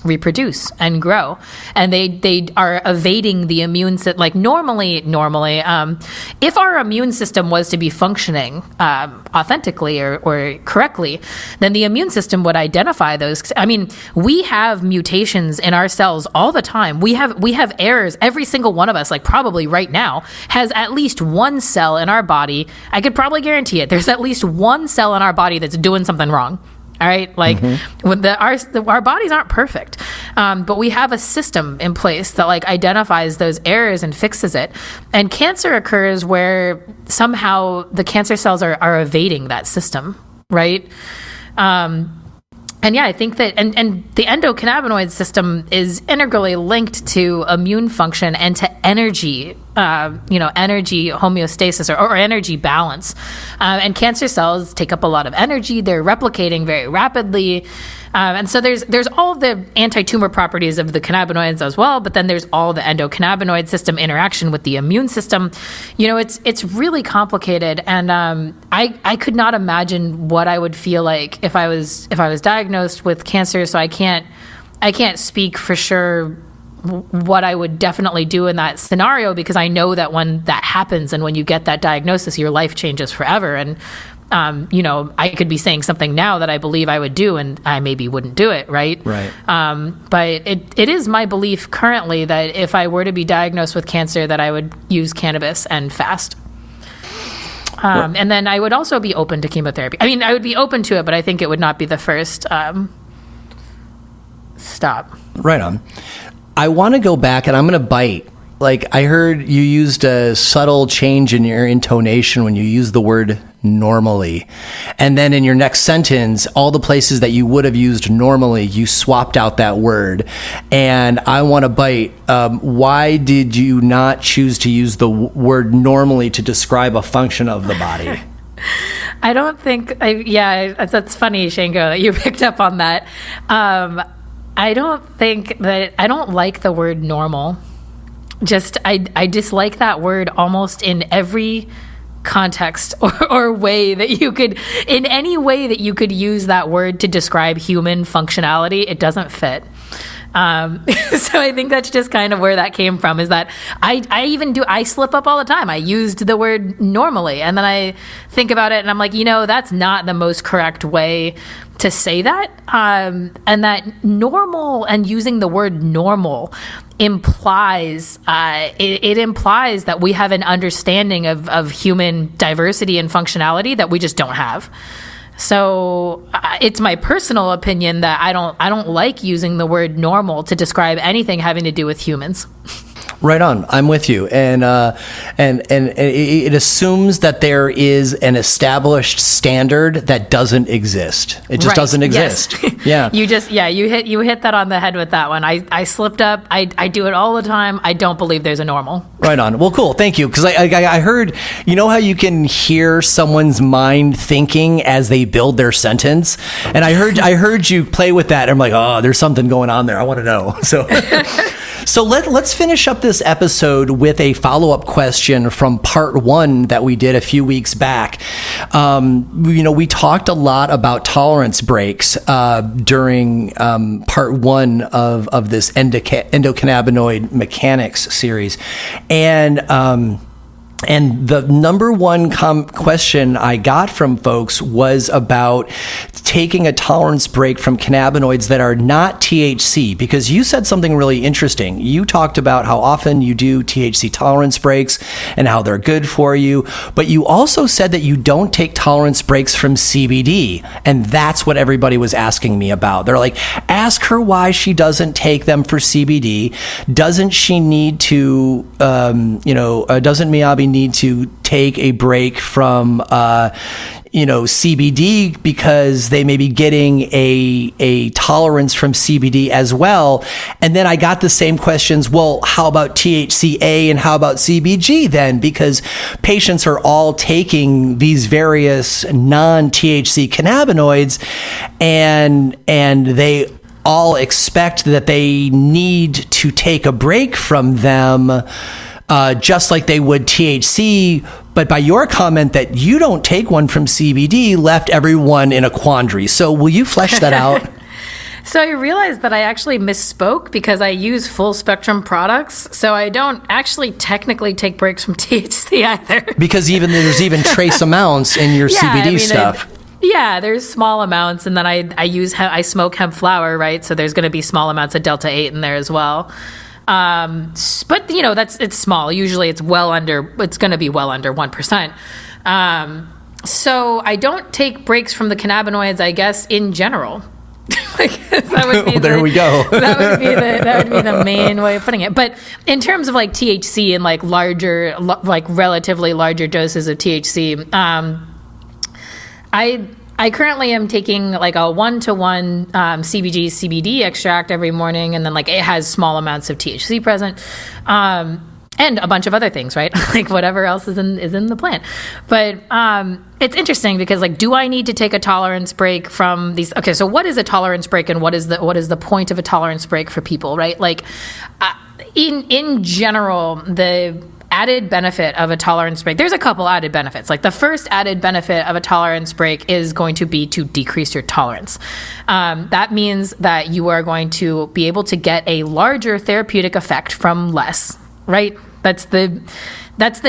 reproduce and grow, and they are evading the immune system. Like normally, if our immune system was to be functioning authentically or correctly, then the immune system would identify those. I mean, we have mutations in our cells all the time. We have errors. Every single one of us, like probably right now, has at least one cell in our body. I could probably guarantee it. There's at least one cell in our body that's doing something wrong. All right, like when our bodies aren't perfect, but we have a system in place that like identifies those errors and fixes it. And cancer occurs where somehow the cancer cells are evading that system, right? And yeah, I think that, and the endocannabinoid system is integrally linked to immune function and to energy, energy homeostasis or energy balance. And cancer cells take up a lot of energy. They're replicating very rapidly. And so there's all the anti-tumor properties of the cannabinoids as well, but then there's all the endocannabinoid system interaction with the immune system. You know, it's really complicated, and I could not imagine what I would feel like if I was diagnosed with cancer. So I can't speak for sure what I would definitely do in that scenario, because I know that when that happens and when you get that diagnosis, your life changes forever. And I could be saying something now that I believe I would do, and I maybe wouldn't do it, right? Right. But it is my belief currently that if I were to be diagnosed with cancer, that I would use cannabis and fast. And then I would also be open to chemotherapy. I mean, I would be open to it, but I think it would not be the first stop. Right on. I want to go back, and I'm going to bite. Like, I heard you used a subtle change in your intonation when you used the word normally. And then in your next sentence, all the places that you would have used normally, you swapped out that word. And I want to bite. Why did you not choose to use the word normally to describe a function of the body? I don't think, that's funny, Shango, that you picked up on that. I don't like the word normal. I dislike that word almost in every context or way that you could, in any way that you could use that word to describe human functionality, it doesn't fit. So I think that's just kind of where that came from, is that I slip up all the time. I used the word normally, and then I think about it and I'm like, that's not the most correct way to say that. And that normal, and using the word normal implies, it implies that we have an understanding of human diversity and functionality that we just don't have. So it's my personal opinion that I don't like using the word normal to describe anything having to do with humans. Right on. I'm with you. And it assumes that there is an established standard that doesn't exist. It just doesn't exist. Yes. Yeah. You hit that on the head with that one. I slipped up. I do it all the time. I don't believe there's a normal. Right on. Well, cool. Thank you. Because I heard, how you can hear someone's mind thinking as they build their sentence. And I heard you play with that. And I'm like, oh, there's something going on there. I want to know. So let's finish up this episode with a follow-up question from part 1 that we did a few weeks back. We talked a lot about tolerance breaks during part 1 of this endocannabinoid mechanics series. And the number one question I got from folks was about taking a tolerance break from cannabinoids that are not THC, because you said something really interesting. You talked about how often you do THC tolerance breaks and how they're good for you, but you also said that you don't take tolerance breaks from CBD, and that's what everybody was asking me about. They're like, ask her why she doesn't take them for CBD. Doesn't she need to, doesn't Miyabe need to take a break from CBD because they may be getting a tolerance from CBD as well? And then I got the same questions. Well, how about THCA and how about CBG then? Because patients are all taking these various non-THC cannabinoids, and they all expect that they need to take a break from them, just like they would THC. But by your comment that you don't take one from CBD left everyone in a quandary. So will you flesh that out? So I realized that I actually misspoke because I use full spectrum products. So I don't actually technically take breaks from THC either. Because there's trace amounts in your CBD stuff. There's small amounts, and then I smoke hemp flower, right? So there's going to be small amounts of Delta 8 in there as well. But it's small. Usually it's going to be well under 1%. So I don't take breaks from the cannabinoids, I guess, in general. That would be there we go. that would be the main way of putting it. But in terms of like THC and like larger, like relatively larger doses of THC, I currently am taking like a 1-to-1 CBD extract every morning, and then like it has small amounts of THC present, and a bunch of other things, right? Like whatever else is in the plant. But it's interesting because like, do I need to take a tolerance break from these? Okay, so what is a tolerance break, and what is the point of a tolerance break for people, right? Like in general, the added benefit of a tolerance break, there's a couple added benefits. Like the first added benefit of a tolerance break is going to be to decrease your tolerance. That means that you are going to be able to get a larger therapeutic effect from less, right? That's the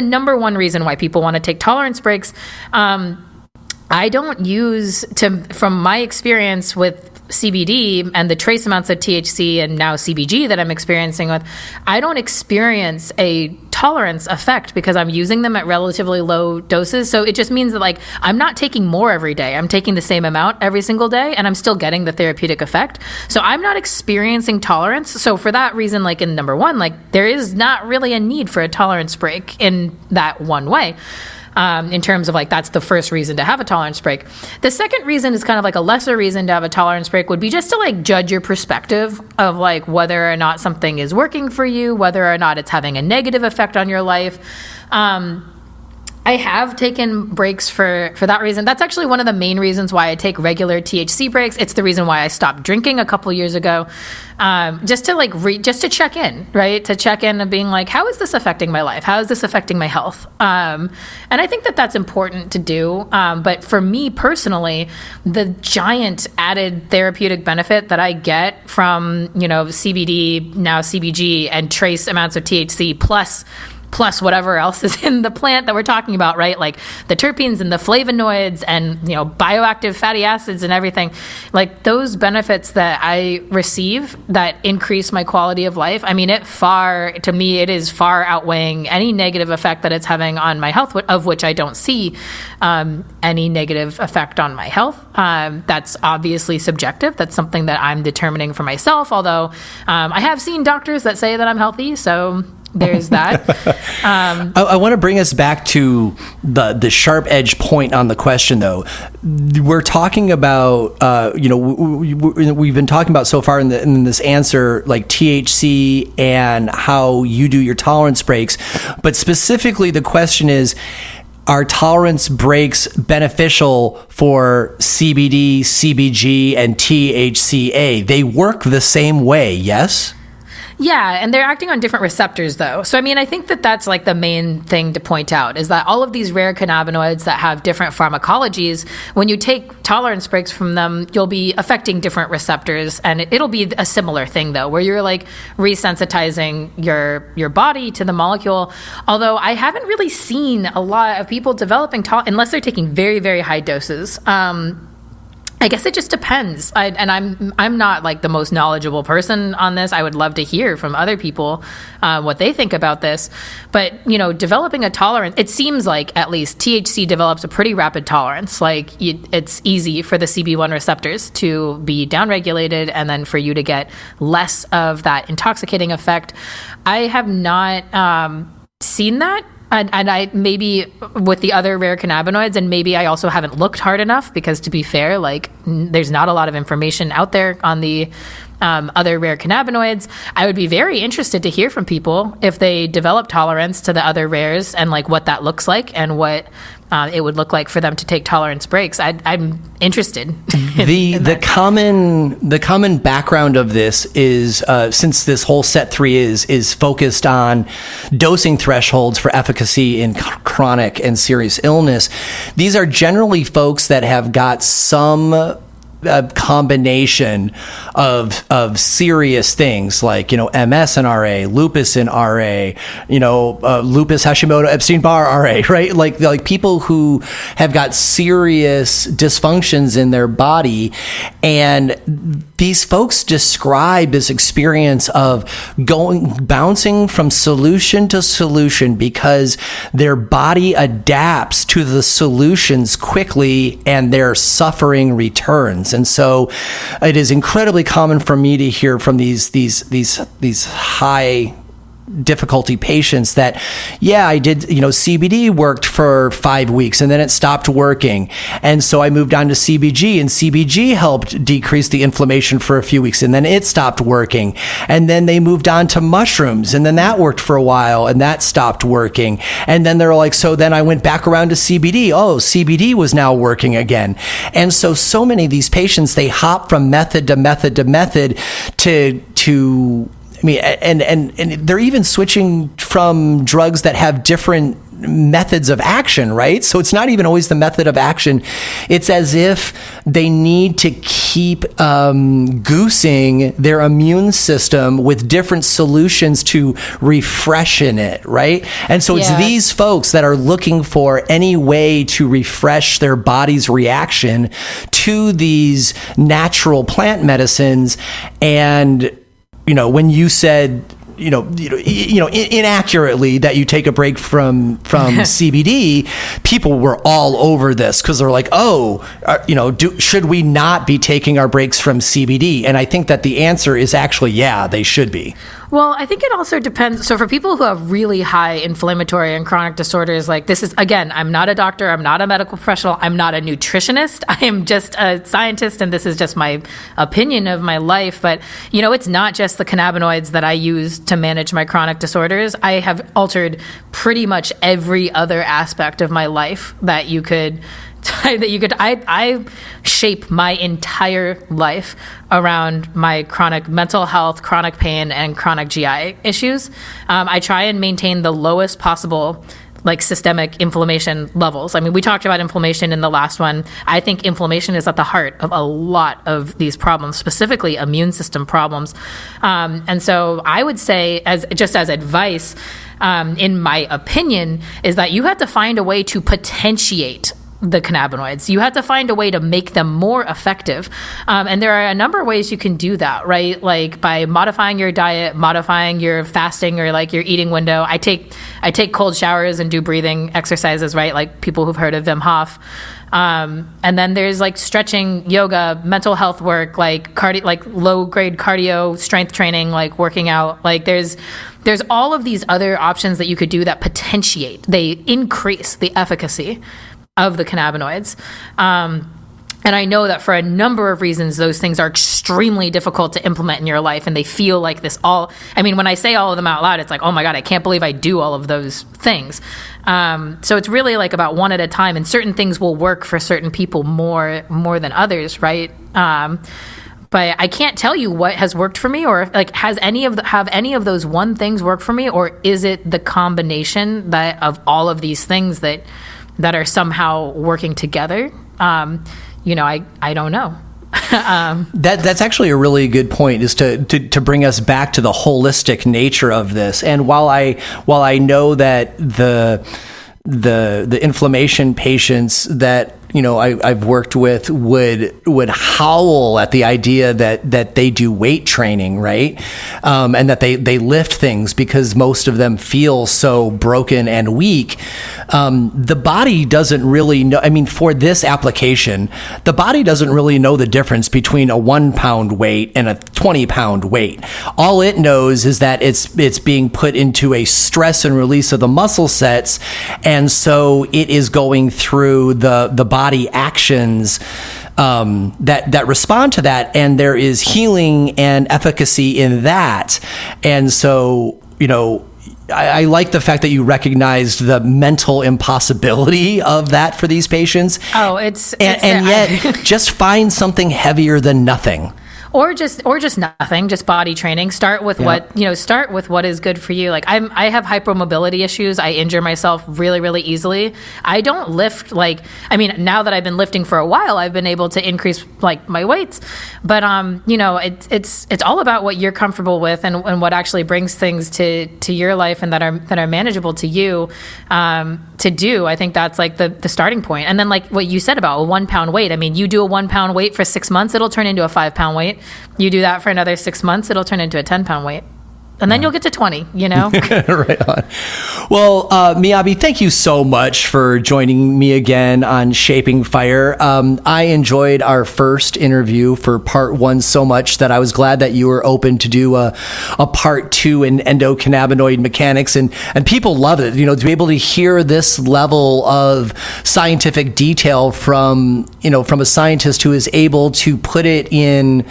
number one reason why people want to take tolerance breaks. I don't from my experience with CBD and the trace amounts of THC and now CBG that I'm experiencing with, I don't experience a tolerance effect because I'm using them at relatively low doses. So it just means that like I'm not taking more every day. I'm taking the same amount every single day and I'm still getting the therapeutic effect. So I'm not experiencing tolerance. So for that reason, like in number one, like there is not really a need for a tolerance break in that one way. In terms of like, that's the first reason to have a tolerance break. The second reason is kind of like a lesser reason to have a tolerance break would be just to like judge your perspective of like whether or not something is working for you, whether or not it's having a negative effect on your life. I have taken breaks for that reason. That's actually one of the main reasons why I take regular THC breaks. It's the reason why I stopped drinking a couple years ago, just to like just to check in, right? To check in and being like, how is this affecting my life? How is this affecting my health? And I think that that's important to do. But for me personally, the giant added therapeutic benefit that I get from, CBD, now CBG, and trace amounts of THC plus whatever else is in the plant that we're talking about, right? Like the terpenes and the flavonoids and, bioactive fatty acids and everything. Like those benefits that I receive that increase my quality of life, I mean, it is far outweighing any negative effect that it's having on my health, of which I don't see any negative effect on my health. That's obviously subjective. That's something that I'm determining for myself, although I have seen doctors that say that I'm healthy, so there's that. I want to bring us back to the sharp edge point on the question, though. We're talking about, we've been talking about so far in this answer, like THC and how you do your tolerance breaks. But specifically, the question is, are tolerance breaks beneficial for CBD, CBG, and THCA? They work the same way, yes? Yeah, and they're acting on different receptors, though. So, I mean, I think that that's like the main thing to point out is that all of these rare cannabinoids that have different pharmacologies, when you take tolerance breaks from them, you'll be affecting different receptors. And it'll be a similar thing, though, where you're like resensitizing your body to the molecule. Although I haven't really seen a lot of people developing unless they're taking very, very high doses. I guess it just depends. I'm not like the most knowledgeable person on this. I would love to hear from other people what they think about this. But, developing a tolerance, it seems like at least THC develops a pretty rapid tolerance. Like it's easy for the CB1 receptors to be downregulated and then for you to get less of that intoxicating effect. I have not seen that. And I maybe with the other rare cannabinoids, and maybe I also haven't looked hard enough because, to be fair, like there's not a lot of information out there on the other rare cannabinoids. I would be very interested to hear from people if they develop tolerance to the other rares and like what that looks like and what it would look like for them to take tolerance breaks. I'm interested. The common background of this is since this whole set 3 is focused on dosing thresholds for efficacy in chronic and serious illness. These are generally folks that have got some combination of serious things like, MS and RA, lupus and RA, lupus, Hashimoto, Epstein-Barr RA, right? Like people who have got serious dysfunctions in their body. And these folks describe this experience of bouncing from solution to solution because their body adapts to the solutions quickly and their suffering returns. And so it is incredibly common for me to hear from these high difficulty patients that, I did, CBD worked for 5 weeks and then it stopped working. And so I moved on to CBG, and CBG helped decrease the inflammation for a few weeks and then it stopped working. And then they moved on to mushrooms and then that worked for a while and that stopped working. And then they're like, so then I went back around to CBD. Oh, CBD was now working again. And so many of these patients, they hop from method to method to method to and they're even switching from drugs that have different methods of action, right? So it's not even always the method of action. It's as if they need to keep goosing their immune system with different solutions to refreshen it, right? And so it's these folks that are looking for any way to refresh their body's reaction to these natural plant medicines. And when you said inaccurately that you take a break from CBD, people were all over this because they're like, should we not be taking our breaks from CBD? And I think that the answer is actually, yeah, they should be. Well, I think it also depends. So for people who have really high inflammatory and chronic disorders, like this is, again, I'm not a doctor, I'm not a medical professional, I'm not a nutritionist, I am just a scientist, and this is just my opinion of my life. But, it's not just the cannabinoids that I use to manage my chronic disorders. I have altered pretty much every other aspect of my life that you could I shape my entire life around my chronic mental health, chronic pain, and chronic GI issues. I try and maintain the lowest possible systemic inflammation levels. I mean, we talked about inflammation in the last one. I think inflammation is at the heart of a lot of these problems, specifically immune system problems. And so I would say, as advice, in my opinion, is that you have to find a way to potentiate the cannabinoids. You have to find a way to make them more effective. And there are a number of ways you can do that, right? Like by modifying your diet, modifying your fasting or your eating window. I take cold showers and do breathing exercises, right? Like people who've heard of Wim Hof. And then there's stretching, yoga, mental health work, low grade cardio, strength training, working out. There's all of these other options that you could do that potentiate, they increase the efficacy of the cannabinoids. And I know that for a number of reasons, those things are extremely difficult to implement in your life. And they feel like this when I say all of them out loud, it's like, oh my God, I can't believe I do all of those things. So it's really about one at a time, and certain things will work for certain people more than others. Right. But I can't tell you what has worked for me, or have any of those one things worked for me, or is it the combination of all of these things that are somehow working together? I don't know. That's actually a really good point, is to bring us back to the holistic nature of this. And while I know that the inflammation patients that I've worked with would howl at the idea that they do weight training, right? And that they lift things because most of them feel so broken and weak. The body doesn't really know. I mean, for this application, the body doesn't really know the difference between a 1 pound weight and a 20 pound weight. All it knows is that it's being put into a stress and release of the muscle sets. And so it is going through the body actions that respond to that, and there is healing and efficacy in that. And so, I like the fact that you recognized the mental impossibility of that for these patients. Oh, and yet just find something heavier than nothing. Or just nothing, just body training. Start with what is good for you. I have hypermobility issues. I injure myself really, really easily. I don't lift now that I've been lifting for a while, I've been able to increase my weights. But it's all about what you're comfortable with and what actually brings things to your life and that are manageable to you to do. I think that's the starting point. And then what you said about a 1 pound weight. I mean, you do a 1 pound weight for 6 months, it'll turn into a 5 pound weight. You do that for another 6 months, it'll turn into a 10 pound weight. And then you'll get to 20, Right on. Well, Miyabe, thank you so much for joining me again on Shaping Fire. I enjoyed our first interview for part 1 so much that I was glad that you were open to do a part 2 in endocannabinoid mechanics. And people love it, to be able to hear this level of scientific detail from a scientist who is able to put it in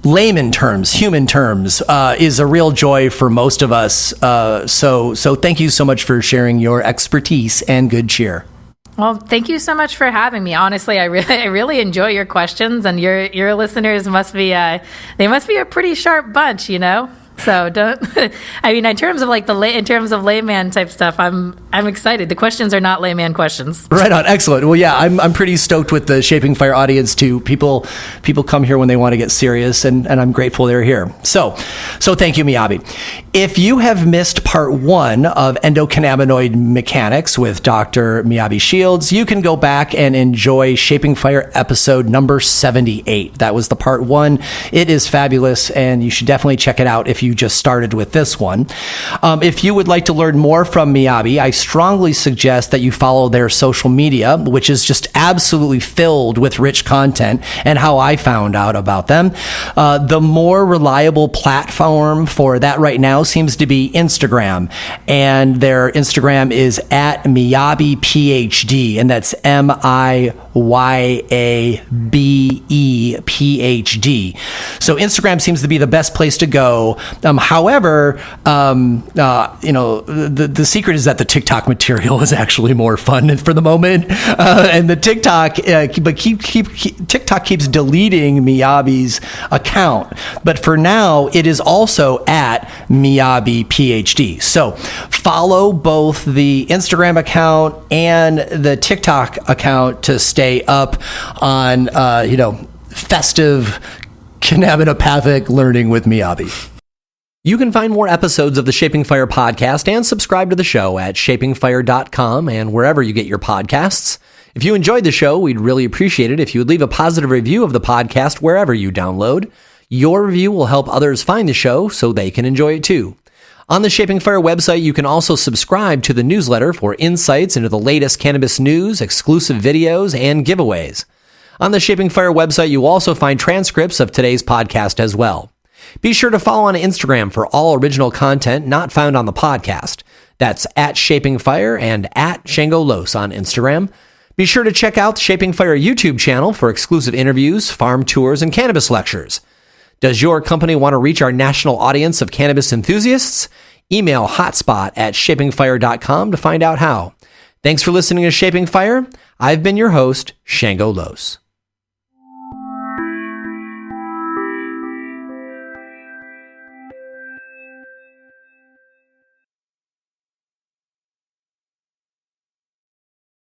layman terms, human terms, is a real joy for most of us. So thank you so much for sharing your expertise and good cheer. Well, thank you so much for having me. Honestly, I really enjoy your questions, and your listeners must be a pretty sharp bunch, So don't. I mean, in terms of layman type stuff, I'm excited. The questions are not layman questions. Right on, excellent. Well, yeah, I'm pretty stoked with the Shaping Fire audience too. People come here when they want to get serious, and I'm grateful they're here. So thank you, Miyabe. If you have missed part 1 of endocannabinoid mechanics with Dr. Miyabe Shields, you can go back and enjoy Shaping Fire episode number 78. That was the part 1. It is fabulous, and you should definitely check it out if you just started with this one. If you would like to learn more from Miyabe, I strongly suggest that you follow their social media, which is just absolutely filled with rich content, and how I found out about them. The more reliable platform for that right now seems to be Instagram, and their Instagram is at Miyabe PhD, and that's Miyabe PhD. So Instagram seems to be the best place to go. However, the secret is that the TikTok material is actually more fun for the moment, and the TikTok, TikTok keeps deleting Miyabe's account. But for now, it is also at Miyabe PhD. So follow both the Instagram account and the TikTok account to stay up on, festive cannabinopathic learning with Miyabe. You can find more episodes of the Shaping Fire podcast and subscribe to the show at shapingfire.com and wherever you get your podcasts. If you enjoyed the show, we'd really appreciate it if you would leave a positive review of the podcast wherever you download. Your review will help others find the show so they can enjoy it too. On the Shaping Fire website, you can also subscribe to the newsletter for insights into the latest cannabis news, exclusive videos, and giveaways. On the Shaping Fire website, you will also find transcripts of today's podcast as well. Be sure to follow on Instagram for all original content not found on the podcast. That's at Shaping Fire and at Shango Los on Instagram. Be sure to check out the Shaping Fire YouTube channel for exclusive interviews, farm tours, and cannabis lectures. Does your company want to reach our national audience of cannabis enthusiasts? Email hotspot@shapingfire.com to find out how. Thanks for listening to Shaping Fire. I've been your host, Shango Los.